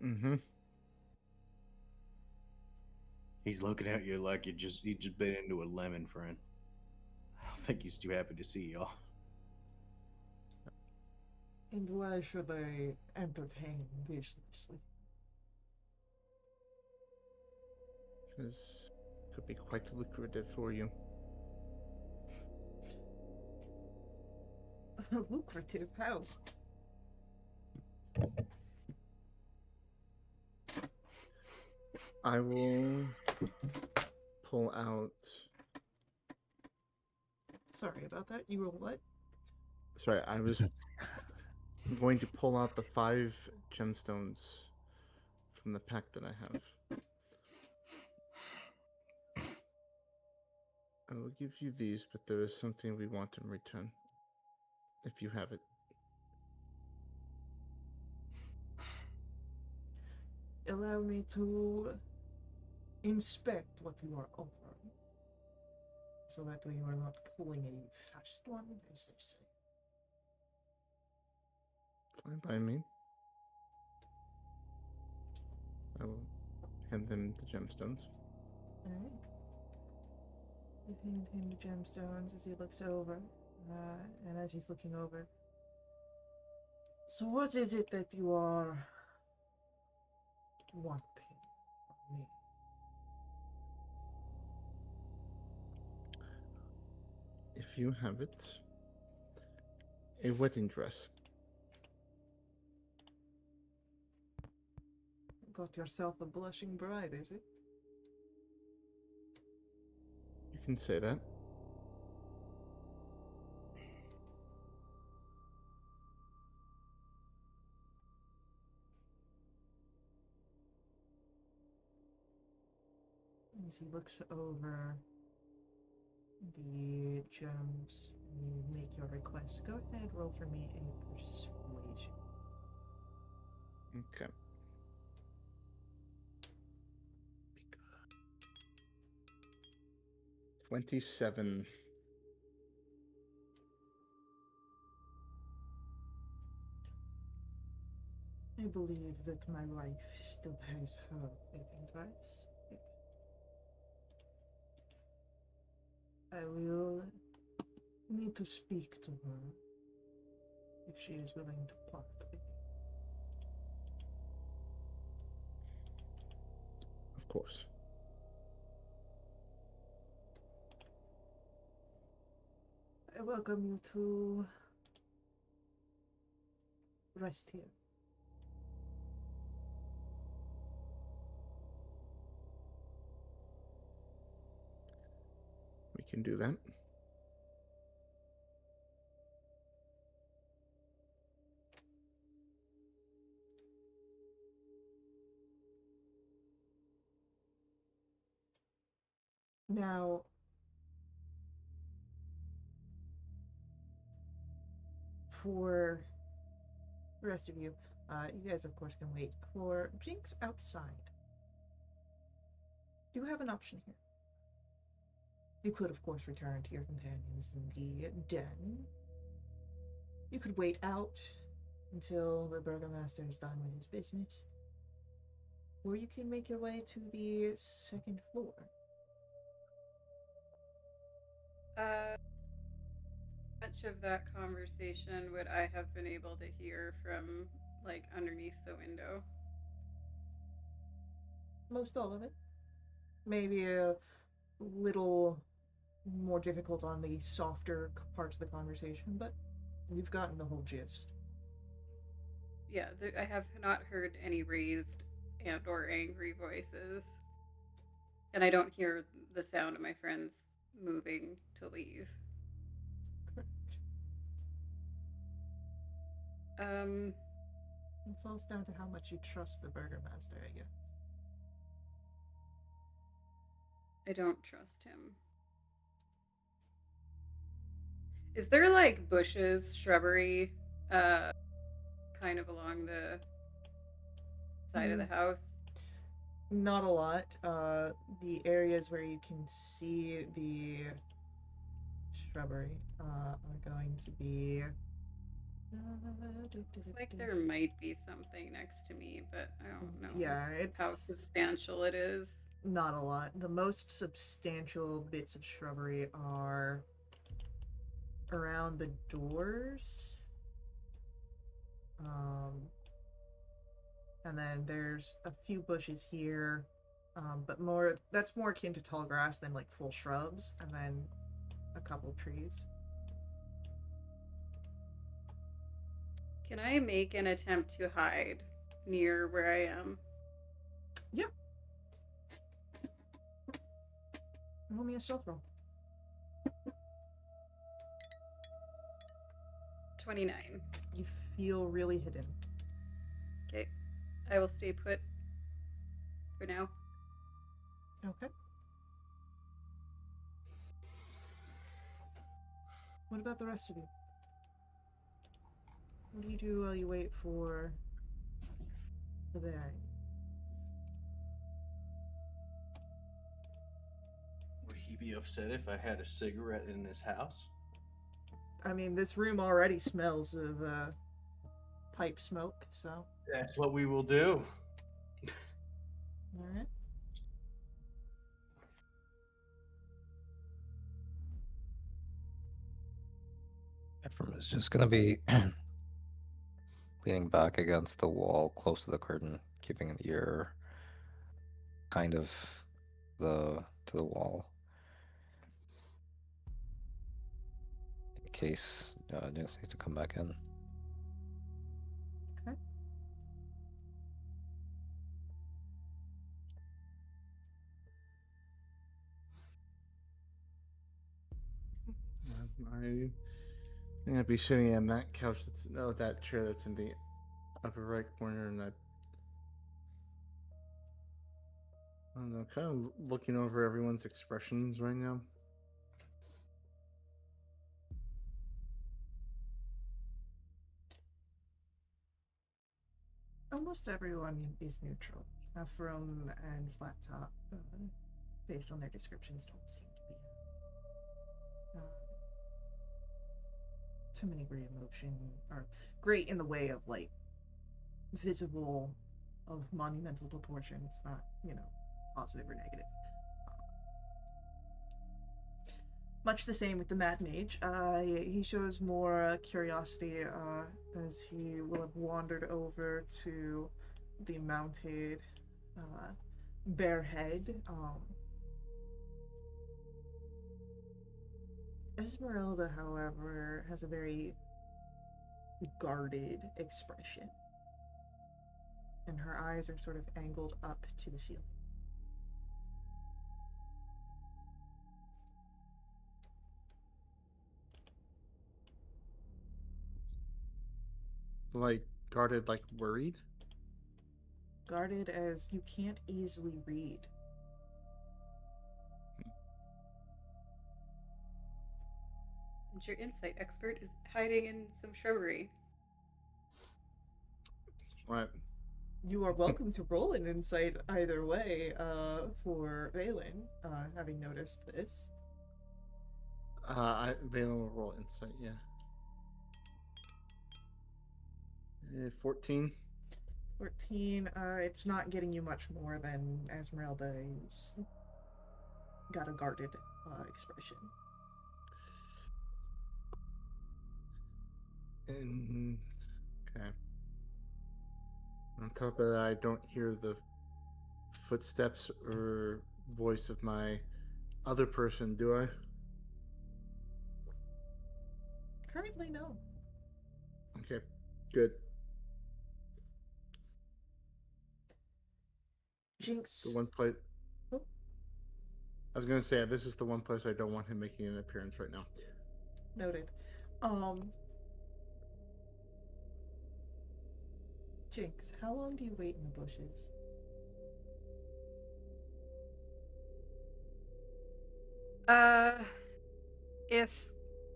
Mm-hmm. He's looking at you like you just bit into a lemon, friend. I don't think he's too happy to see y'all. And why should I entertain business with Because it could be quite lucrative for you. lucrative? How? I will pull out. Sorry about that. You roll what? Sorry, I was going to pull out the 5 gemstones from the pack that I have. I will give you these, but there is something we want in return. If you have it. Allow me to inspect what you are offering, so that way you are not pulling a fast one, as they say. Fine by me. I will hand them the gemstones. Alright. You hand him the gemstones as he looks over, and as he's looking over. So, what is it that you are wanting from me? If you have it, a wedding dress. Got yourself a blushing bride, is it? You can say that. As he looks over the gems, and you make your request. Go ahead, roll for me a persuasion. Okay. 27. I believe that my wife still has her living rights. I will need to speak to her if she is willing to part with it. Of course. I welcome you to rest here. We can do that. Now, for the rest of you, you guys, of course, can wait. For Jinx outside, you have an option here. You could, of course, return to your companions in the den. You could wait out until the burgomaster is done with his business. Or you can make your way to the second floor. Much of that conversation would I have been able to hear from like underneath the window? Most all of it. Maybe a little more difficult on the softer parts of the conversation, but you've gotten the whole gist. Yeah, I have not heard any raised and or angry voices. And I don't hear the sound of my friends moving to leave. Correct. Um, It falls down to how much you trust the burgomaster, I guess. I don't trust him. Is there like bushes, shrubbery, kind of along the side of the house? Not a lot. The areas where you can see the shrubbery are going to be. It's like there might be something next to me, but I don't know Yeah, how it's substantial it is. not a lot. The most substantial bits of shrubbery are around the doors. And then there's a few bushes here, but that's more akin to tall grass than like full shrubs, and then a couple trees. Can I make an attempt to hide near where I am? Yep. Roll me a stealth roll. 29. You feel really hidden. Okay. I will stay put for now. Okay. What about the rest of you? What do you do while you wait for the Baron? Would he be upset if I had a cigarette in his house? I mean, this room already smells of pipe smoke, so. That's what we will do. All right. Ephraim is just gonna be leaning back against the wall, close to the curtain, keeping an ear kind of to the wall, in case Jinx needs to come back in. Okay. I'm gonna be sitting in that couch that chair that's in the upper right corner, and I don't know, kind of looking over everyone's expressions right now. Almost everyone is neutral. From and Flat Top, based on their descriptions, don't seem to be to any great emotion or great in the way of like visible of monumental proportions, not, positive or negative. Much the same with the Mad Mage. He shows more curiosity as he will have wandered over to the mounted bear head. Esmeralda, however, has a very guarded expression, and her eyes are sort of angled up to the ceiling. Like guarded, like worried. Guarded as you can't easily read. And your insight expert is hiding in some shrubbery. Right. You are welcome to roll an insight either way for Valen, having noticed this. Valen will roll insight. Yeah. 14. 14, it's not getting you much more than Esmeralda's got a guarded expression. And okay. On top of that, I don't hear the footsteps or voice of my other person, do I? Currently, no. Okay, good. Jinx. The one place. Oh. I was gonna say this is the one place I don't want him making an appearance right now. Noted. Jinx, how long do you wait in the bushes? If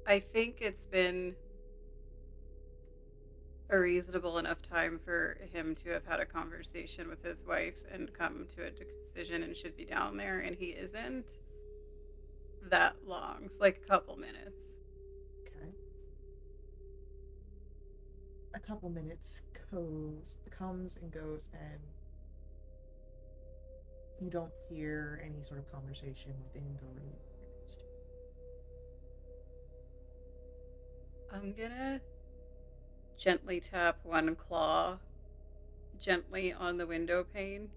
I think it's been a reasonable enough time for him to have had a conversation with his wife and come to a decision and should be down there, and he isn't that long. It's like a couple minutes. Okay. A couple minutes comes and goes, and you don't hear any sort of conversation within the room. I'm gonna gently tap one claw gently on the window pane.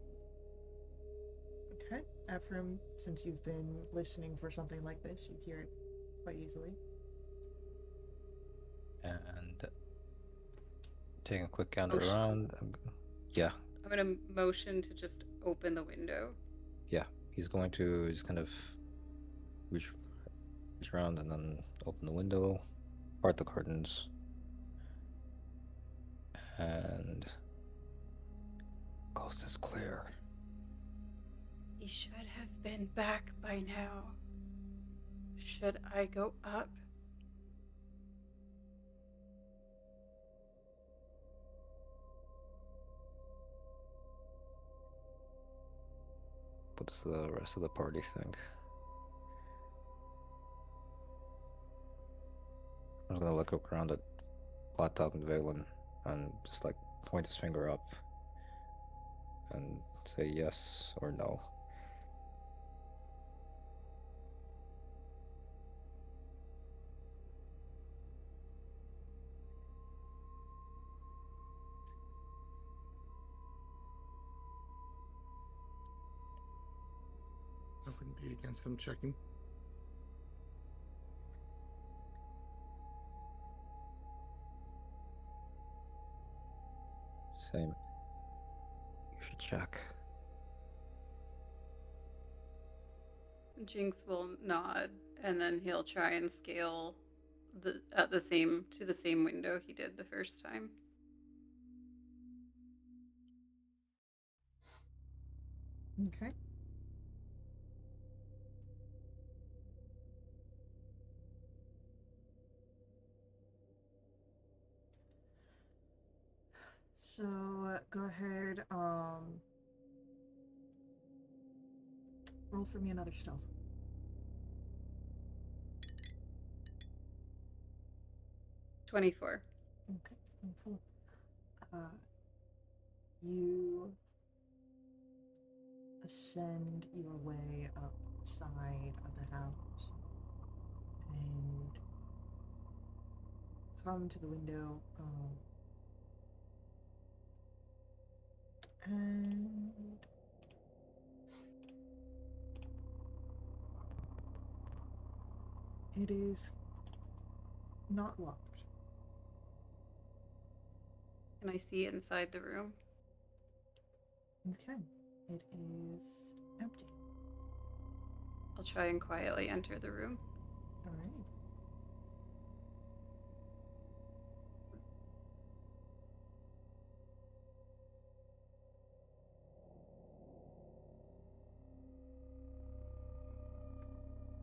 Okay. Ephraim, since you've been listening for something like this, you hear it quite easily. And taking a quick gander Oh, around. Yeah, I'm gonna motion to just open the window. yeah. He's going to just kind of reach around and then open the window, part the curtains, and coast is clear. He should have been back by now. Should I go up? What does the rest of the party think? I'm gonna look around at Flat Top and Valen and just like point his finger up and say yes or no. I wouldn't be against them checking. Same. You should check. Jinx will nod, and then he'll try and scale the same window he did the first time. Okay. So go ahead. Roll for me another stealth. 24. Okay. Wonderful. You ascend your way up the side of the house and come to the window. And it is not locked. Can I see inside the room? You can. It is empty. I'll try and quietly enter the room. All right.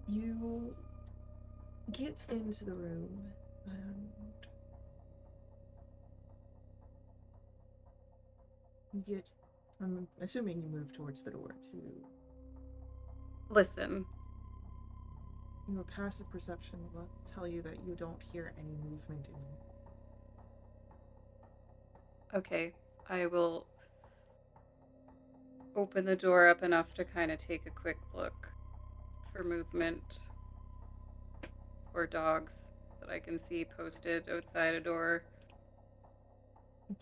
You get into the room and you get. I'm assuming you move towards the door to. Listen. Your passive perception will tell you that you don't hear any movement in the room. Okay, I will open the door up enough to kind of take a quick look for movement or dogs that I can see posted outside a door.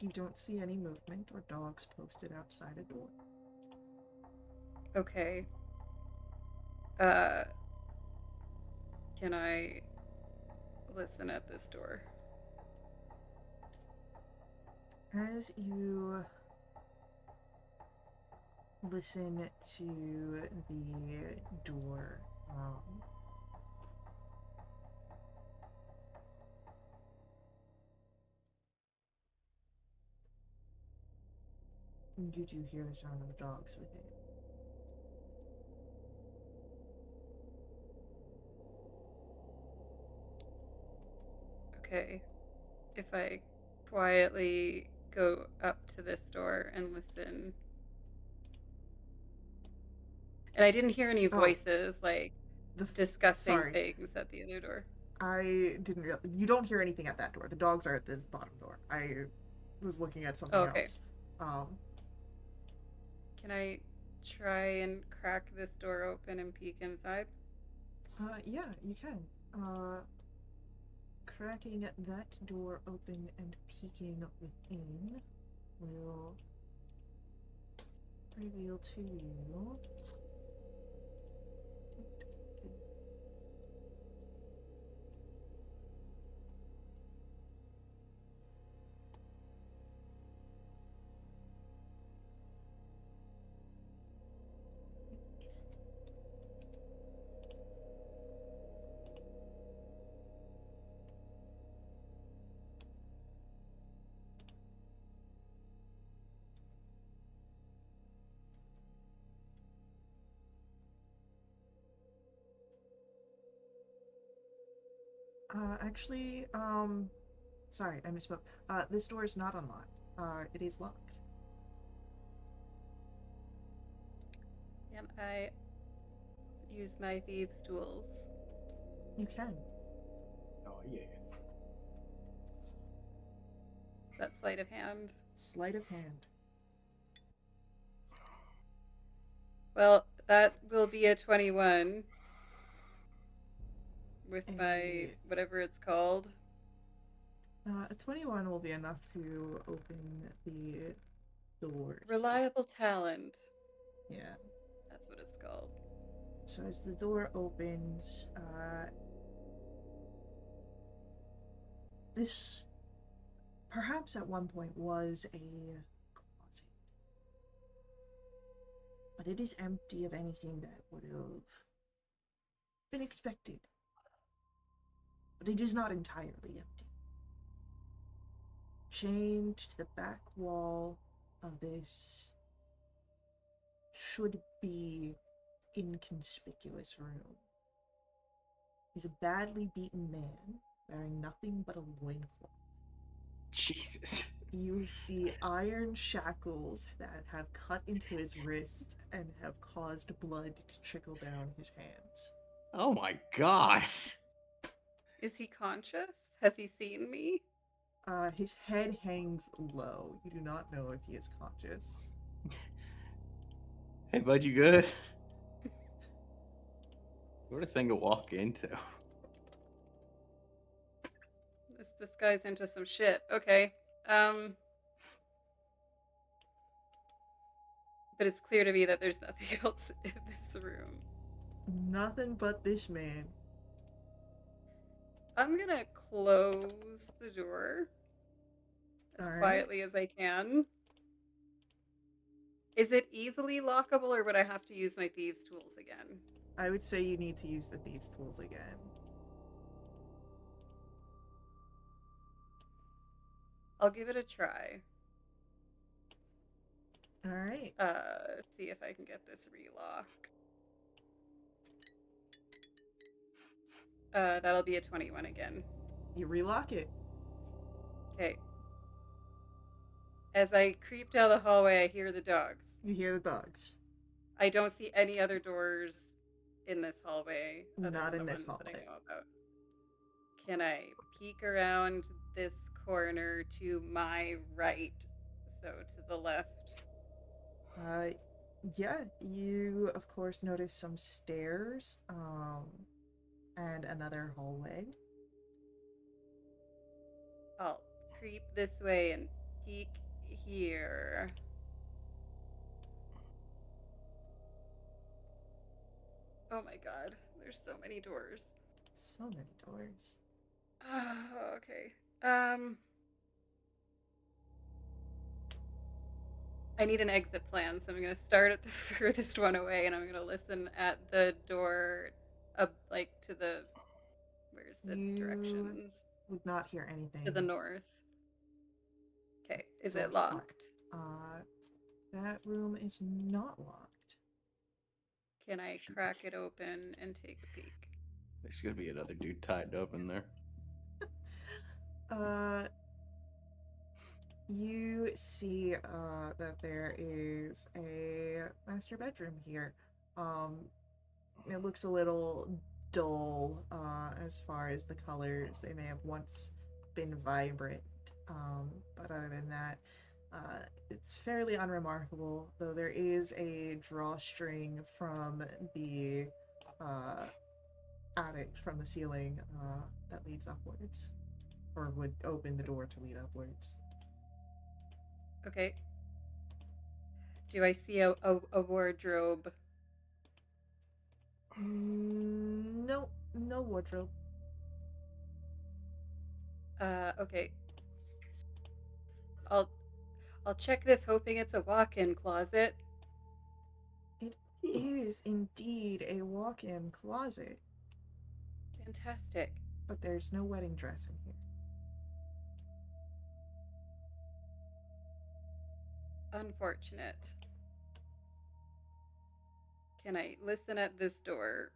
You don't see any movement or dogs posted outside a door. Okay. Can I listen at this door? As you listen to the door, you do hear the sound of dogs within. Okay. If I quietly go up to this door and listen. And I didn't hear any voices like discussing things at the other door. I didn't realize. You don't hear anything at that door. The dogs are at this bottom door. I was looking at something else. Can I try and crack this door open and peek inside? Yeah, you can. Cracking that door open and peeking within will reveal to you actually, sorry, I misspoke. This door is not unlocked. It is locked. Can I use my thieves' tools? You can. Oh, yeah. That's sleight of hand. Sleight of hand. Well, that will be a 21 with my whatever it's called. A 21 will be enough to open the doors. Reliable talent. Yeah. That's what it's called. So as the door opens, this perhaps at one point was a closet. But it is empty of anything that would have been expected. But it is not entirely empty. Chained to the back wall of this should be inconspicuous room is a badly beaten man wearing nothing but a loincloth. Jesus. You see iron shackles that have cut into his wrist and have caused blood to trickle down his hands. Oh my god. Is he conscious? Has he seen me? His head hangs low. You do not know if he is conscious. Hey, bud, you good? What a thing to walk into. This guy's into some shit. Okay. But it's clear to me that there's nothing else in this room. Nothing but this man. I'm gonna close the door as All right. quietly as I can. Is it easily lockable, or would I have to use my thieves' tools again? I would say you need to use the thieves' tools again. I'll give it a try. All right. See if I can get this relocked. That'll be a 21 again. You relock it. Okay. As I creep down the hallway, I hear the dogs. You hear the dogs. I don't see any other doors in this hallway other Not than in the this ones that I hallway. know about. Can I peek around this corner to my right? So to the left. Yeah, you of course notice some stairs, and another hallway. I'll creep this way and peek here. Oh my god, there's so many doors. So many doors. Okay. I need an exit plan, so I'm gonna start at the furthest one away, and I'm gonna listen at the door, like to the. Where's the You directions? would not hear anything. To the north. Okay, is it Doors locked? That room is not locked. Can I crack it open and take a peek? There's gonna be another dude tied up in there. You see that there is a master bedroom here. It looks a little dull as far as the colors. They may have once been vibrant, but other than that, it's fairly unremarkable, though there is a drawstring from the uh, attic, from the ceiling, that leads upwards, or would open the door to lead upwards. Okay. Do I see a wardrobe? No, no wardrobe. Okay. I'll check this, hoping it's a walk-in closet. It is indeed a walk-in closet, Fantastic. but there's no wedding dress in here. Unfortunate. Can I listen at this door?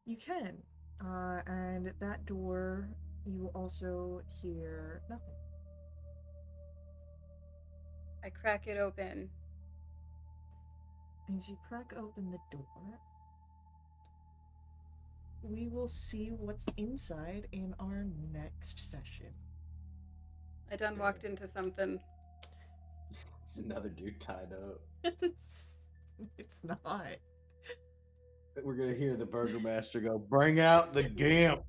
You can, and at that door, you also hear nothing. I crack it open. As you crack open the door, we will see what's inside in our next session. I done walked into something. It's another dude tied up. It's not. We're gonna hear the burgomaster go, "Bring out the gimp."